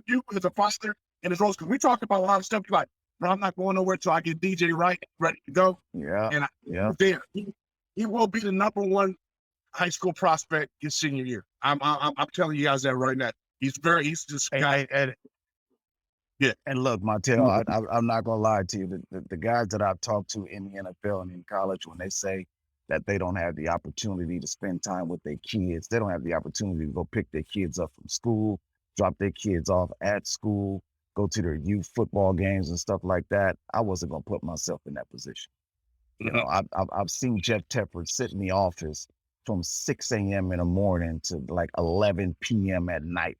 you as a father and his roles, because we talk about a lot of stuff. You're like, bro, I'm not going nowhere till I get DJ right, ready to go.
Yeah.
And there, he will be the #1 high school prospect his senior year. I'm telling you guys that right now. He's just guy.
And look, Montel, I'm not gonna lie to you. The guys that I've talked to in the NFL and in college, when they say that they don't have the opportunity to spend time with their kids, they don't have the opportunity to go pick their kids up from school, drop their kids off at school, go to their youth football games and stuff like that. I wasn't gonna put myself in that position. You know, I've seen Jeff Tepper sit in the office from 6 a.m. in the morning to like 11 p.m. at night,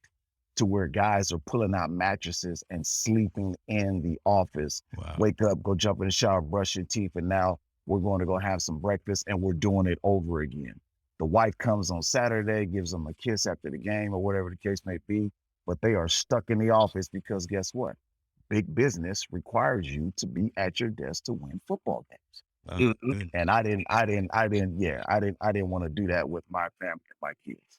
to where guys are pulling out mattresses and sleeping in the office.
Wow.
Wake up, go jump in the shower, brush your teeth, and now we're going to go have some breakfast, and we're doing it over again. The wife comes on Saturday, gives them a kiss after the game or whatever the case may be, but they are stuck in the office because guess what? Big business requires you to be at your desk to win football games. And I didn't want to do that with my family and my kids.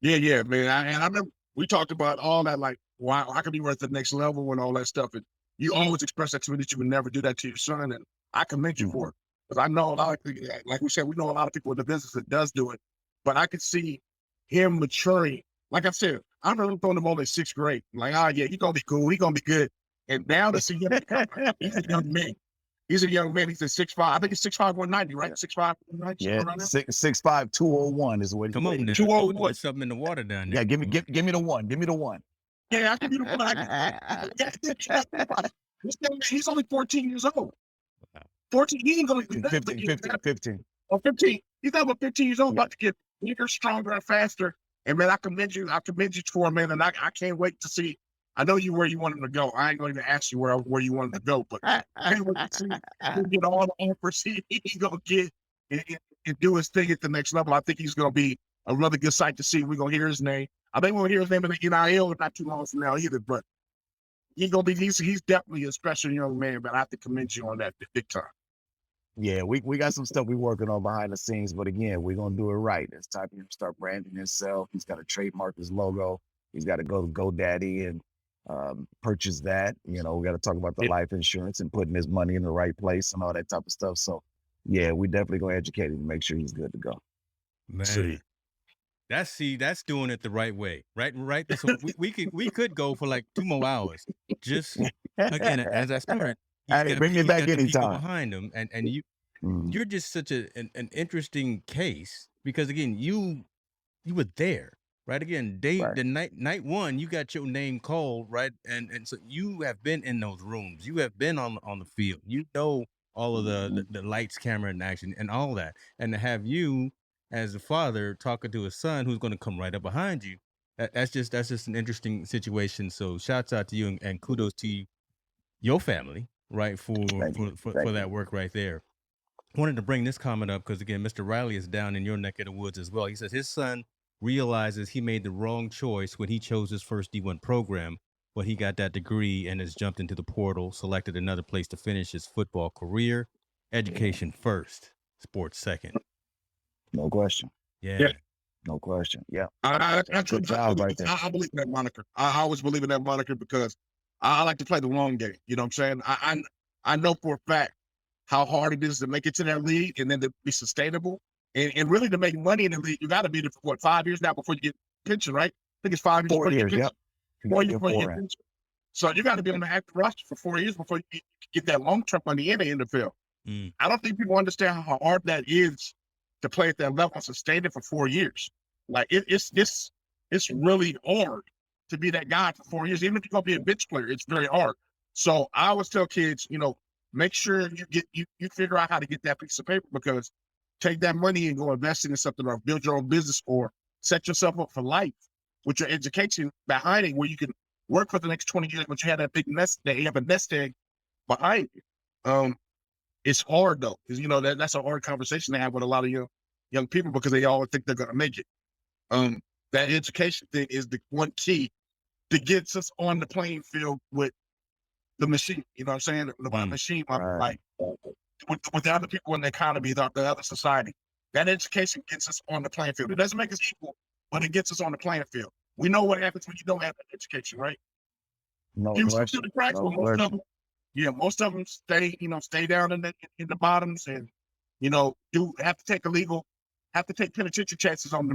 Yeah, man. I remember we talked about all that, like, wow, I could be worth the next level and all that stuff. And you always express that to me that you would never do that to your son. And I commend you for it. Because I know a lot of people, like we said, we know a lot of people in the business that does do it. But I could see him maturing. Like I said, I remember throwing him only 6th grade. Like, oh yeah, he's gonna be cool, he's gonna be good. And now to see him, he's a young man. He's a young man. He's a 6'5". I think he's 6'5", 190, right? 6'5", 190.
Yeah, 6'5", 201 is what.
Come on,
201.
There's something in the water down there.
Yeah, give me the one. Give me the one.
Yeah, I can do the one. He's only 14 years old. 14. He ain't gonna
15.
Oh, 15. He's not but 15 years old, about to get bigger, stronger, and faster. And man, I commend you for him, man. And I can't wait to see. I know you where you want him to go. I ain't going to ask you where you want him to go, but I can't wait to see him get all the offers he's gonna get and do his thing at the next level. I think he's gonna be a really good sight to see. We're gonna hear his name. I think we'll hear his name in the NIL not too long from now either, but he's definitely a special young man, but I have to commend you on that big time.
Yeah, we got some stuff we're working on behind the scenes, but again, we're gonna do it right. It's time for him to start branding himself. He's got to trademark his logo. He's got to go to GoDaddy and purchase that. You know, we got to talk about the life insurance and putting his money in the right place and all that type of stuff. So yeah, we definitely gonna educate him to make sure he's good to go.
Man, that's doing it the right way, right? So we could go for like 2 more hours. Just again, as I started,
bring me back anytime.
Behind him, and you're just such an interesting case, because again, you were there, right? Again, the night one, you got your name called, right? And so you have been in those rooms, you have been on the field, you know all of the lights, camera, and action, and all that, and to have you as a father talking to a son who's going to come right up behind you, that's just an interesting situation. So shouts out to you and kudos to your family, right, for that work right there. I wanted to bring this comment up because, again, Mr. Riley is down in your neck of the woods as well. He says his son realizes he made the wrong choice when he chose his first D1 program, but he got that degree and has jumped into the portal, selected another place to finish his football career. Education first, sports second.
No question.
Yeah.
No question. Yeah.
Good job right there. I believe in that moniker. I always believe in that moniker because I like to play the long game. You know what I'm saying? I know for a fact how hard it is to make it to that league and then to be sustainable and really to make money in the league. You got to be there for what, 5 years now before you get pension, right? I think it's 5 years.
4 years. Yep.
4 years before you get pension. So you got to be on the active roster for 4 years before you get that long-term money in the NFL. I don't think people understand how hard that is to play at that level and sustain it for 4 years. Like it's really hard to be that guy for 4 years. Even if you're gonna be a bench player, it's very hard. So I always tell kids, you know, make sure you figure out how to get that piece of paper, because take that money and go invest in something or build your own business or set yourself up for life with your education behind it, where you can work for the next 20 years, but you have that big nest, that you have a nest egg behind you. It's hard though, because that's a hard conversation to have with a lot of young people, because they all think they're gonna make it. That education thing is the one key that gets us on the playing field with the machine. You know what I'm saying? The machine, like with the other people in the economy, the other society. That education gets us on the playing field. It doesn't make us equal, but it gets us on the playing field. We know what happens when you don't have that education, right?
No
You
question.
the cracks,
No
but most of them stay down in the bottoms, and have to take penitentiary chances on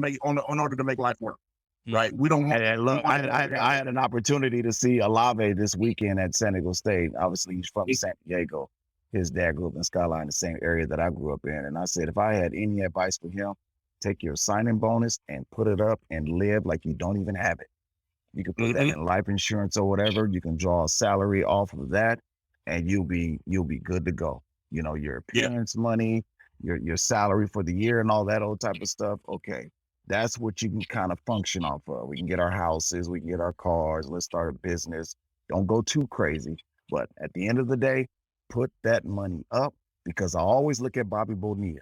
order to make life work. Right? We don't.
And look, I had an opportunity to see Olave this weekend at San Diego State. Obviously, he's from San Diego. His dad grew up in Skyline, the same area that I grew up in. And I said, if I had any advice for him, take your signing bonus and put it up and live like you don't even have it. You can put that in life insurance or whatever. You can draw a salary off of that, and you'll be good to go. Your parents' money, your salary for the year, and all that old type of stuff. Okay, that's what you can kind of function off of. We can get our houses, we can get our cars. Let's start a business. Don't go too crazy, but at the end of the day, put that money up, because I always look at Bobby Bonilla.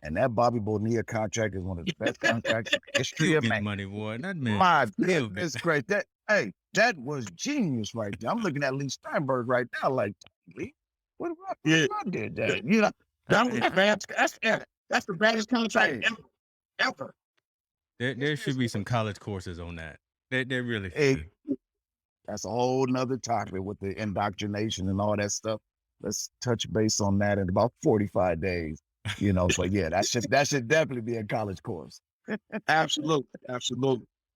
And that Bobby Bonilla contract is one of the best contracts in the history of man.
Money, boy. That man.
My goodness, great. That was genius right there. I'm looking at Lee Steinberg right now, like, Lee, what I did that?
That was bad. That's the baddest contract ever.
There should be some college courses on that. There really
should. That's a whole nother topic with the indoctrination and all that stuff. Let's touch base on that in about 45 days. But yeah, that should definitely be a college course.
Absolutely.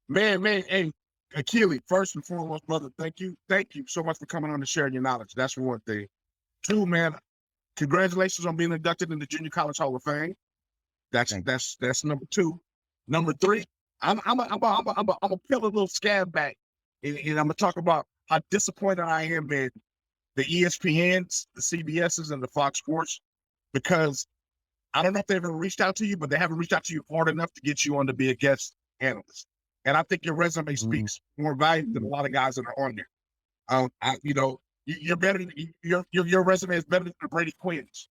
Man, hey, Akili, first and foremost, brother, thank you so much for coming on and sharing your knowledge. That's one thing. Two, man, congratulations on being inducted in the Junior College Hall of Fame. That's number two. Number three, I'm gonna peel a little scab back, and I'm gonna talk about how disappointed I am in the ESPNs, the CBSs, and the Fox Sports, because I don't know if they've ever reached out to you, but they haven't reached out to you hard enough to get you on to be a guest analyst. And I think your resume speaks more value than a lot of guys that are on there. You're better than your resume is better than the Brady Quinns.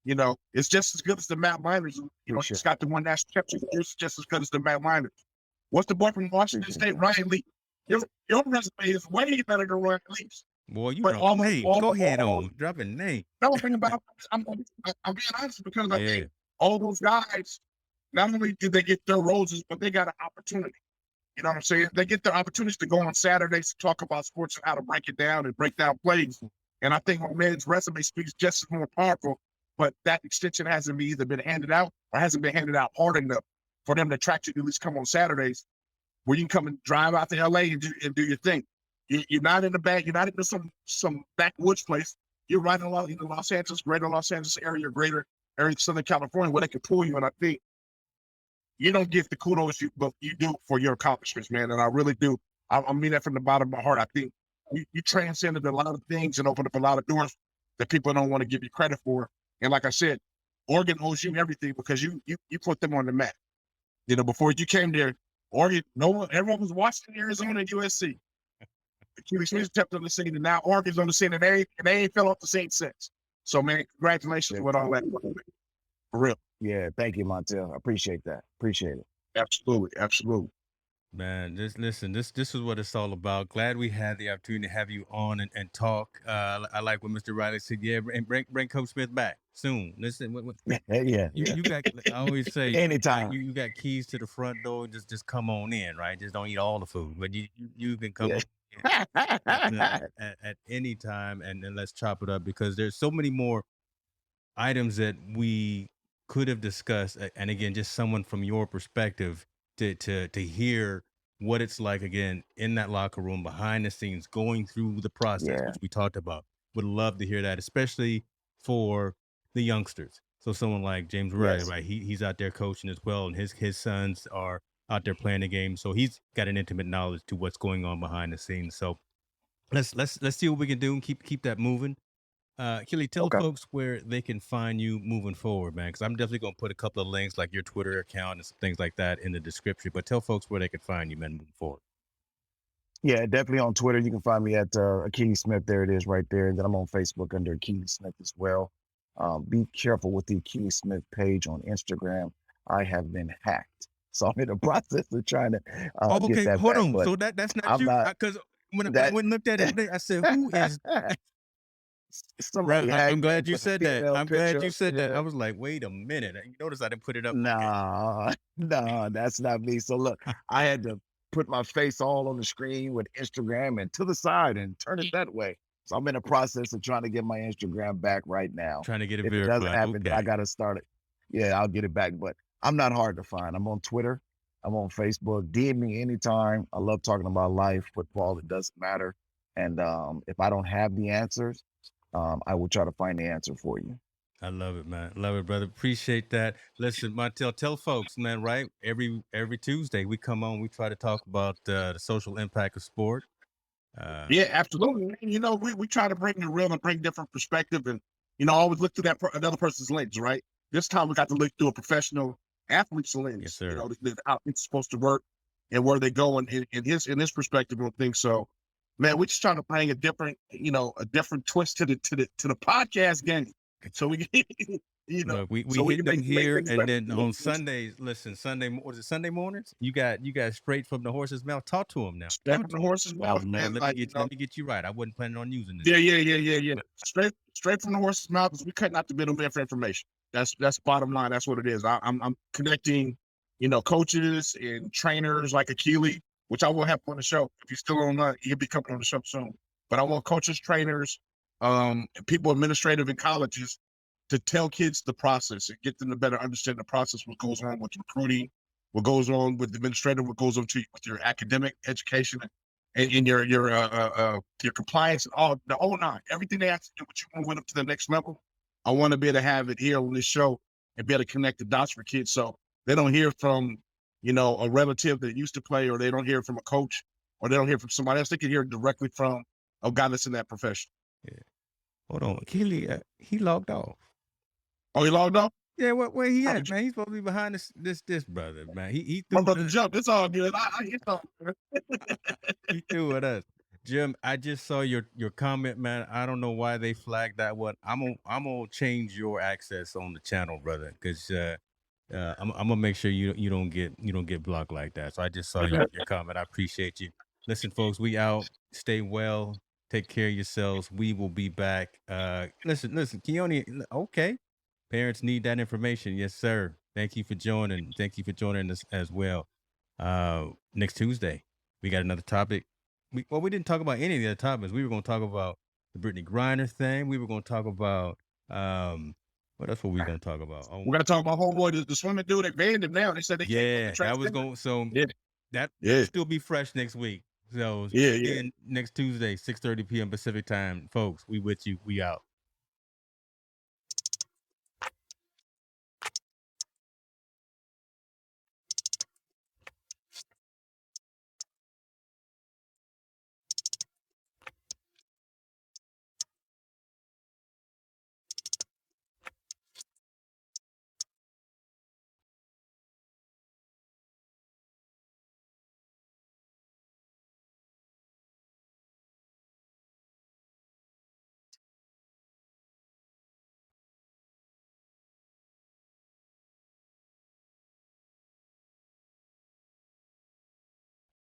It's just as good as the Matt Miners. He's got the one national championship. It's just as good as the Matt Miners. What's the boy from Washington State, Ryan Lee? Your resume is way better than Ryan Lee's.
Boy, you know, hey, go ahead on drop a name.
No thing about I'm being honest, because I think all those guys, not only did they get their roses, but they got an opportunity. You know what I'm saying? They get their opportunities to go on Saturdays to talk about sports and how to break it down and break down plays. And I think my man's resume speaks just as more powerful, but that extension hasn't either been handed out or hasn't been handed out hard enough for them to attract you to at least come on Saturdays, where you can come and drive out to LA and do your thing. You're not in the back. You're not in some backwoods place. You're right in the Los Angeles, greater Los Angeles area, greater area, Southern California, where they can pull you. And I think you don't get the kudos but you do for your accomplishments, man. And I really do. I mean that from the bottom of my heart. I think you transcended a lot of things and opened up a lot of doors that people don't want to give you credit for. And like I said, Oregon owes you everything, because you put them on the map. Before you came there, Oregon, everyone was watching Arizona and USC. Akili Smith stepped on the scene, and now Oregon's on the scene, and they ain't fell off the scene since. So, man, congratulations with all that. For real.
Yeah, thank you, Montel. I appreciate that. Appreciate it.
Absolutely.
Man, this is what it's all about. Glad we had the opportunity to have you on and talk. I like what Mr. Riley said. Yeah, and bring Coach Smith back soon. Listen,
yeah.
You got. I always say,
anytime
you got keys to the front door. Just come on in, right? Just don't eat all the food, but you can come. At any time, and then let's chop it up, because there's so many more items that we could have discussed. And again, just someone from your perspective to hear what it's like, again, in that locker room, behind the scenes, going through the process, which we talked about. Would love to hear that, especially for the youngsters. So someone like James Riley, right? He's out there coaching as well, and his sons are out there playing the game, so he's got an intimate knowledge to what's going on behind the scenes. So let's see what we can do and keep that moving. Akili, tell
Okay.
folks where they can find you moving forward, man. Because I'm definitely gonna put a couple of links, like your Twitter account and some things like that, in the description. But tell folks where they can find you, man, moving forward.
Yeah, definitely on Twitter. You can find me at Akili Smith. There it is right there. And then I'm on Facebook under Akili Smith as well. Be careful with the Akili Smith page on Instagram. I have been hacked. So I'm in the process of trying to
Oh,
get
okay,
that
hold
back.
on.
But
So that's not
I'm
you,
not
because when I
that
went and looked at it today, I said, "Who is?"
somebody
I'm
hacked me
glad you
with a
said that.
female
I'm glad
picture.
you said that.
Yeah.
I was like, wait a minute. You notice I didn't put it up.
Nah, nah, that's not me. So look, I had to put my face all on the screen with Instagram and to the side and turn it that way. So I'm in the process of trying to get my Instagram back right now.
Trying to get it
If it doesn't
verified.
happen, then I
Okay.
got to start it. Yeah, I'll get it back. But I'm not hard to find. I'm on Twitter. I'm on Facebook. DM me anytime. I love talking about life, football. It doesn't matter. And if I don't have the answers, I will try to find the answer for you.
I love it, man. Love it, brother. Appreciate that. Listen, Montel, tell folks, man, right? Every Tuesday we come on, we try to talk about the social impact of sport.
Yeah, absolutely. You know, we try to bring the real and bring different perspective, and always look through that another person's lens, right? This time we got to look through a professional athlete's lens.
Yes, sir.
How it's supposed to work and where they go in his perspective on things. So, man, we're just trying to bring a different, a different twist to the podcast game. So we,
Look, we
so
hit them
make
here,
things
and
better.
then on Sundays, listen, was it Sunday mornings? You got straight from the horse's mouth. Talk to them now.
Step from the horse's mouth,
Lord,
man.
let me get you right. I wasn't planning on using this.
Yeah. Straight from the horse's mouth, because we cutting out the middleman for information. That's bottom line. That's what it is. I'm connecting, coaches and trainers like Akili, which I will have on the show. If he's still on, he'll be coming on the show soon. But I want coaches, trainers, and people administrative in colleges to tell kids the process and get them to better understand the process, what goes on with recruiting, what goes on with administrative, what goes on with your academic education and in your compliance and all the whole nine. Everything they have to do, what you want to win up to the next level. I want to be able to have it here on this show and be able to connect the dots for kids, so they don't hear from a relative that used to play, or they don't hear from a coach, or they don't hear from somebody else. They can hear directly from a guy that's in that profession.
Yeah. Hold on, Akili, he logged off.
Oh, he logged off?
Yeah, where he at, man? He's supposed to be behind this brother, man. He
My
threw
brother jumped. It's all good.
he threw with us. Jim, I just saw your comment, man. I don't know why they flagged that one. I'm gonna change your access on the channel, brother, because I'm gonna make sure you don't get blocked like that. So I just saw your comment. I appreciate you. Listen, folks, we out. Stay well. Take care of yourselves. We will be back. Listen, Keone. Okay. Parents need that information. Yes, sir. Thank you for joining. Thank you for joining us as well. Next Tuesday, we got another topic. We didn't talk about any of the other topics. We were going to talk about the Brittany Griner thing. We were going to talk about what else were we going to talk about?
We're going to talk about homeboy, the swimming dude. They banned him now. They said they
can't. That was going. So that still be fresh next week. So next Tuesday, 6:30 p.m. Pacific time, folks. We with you. We out.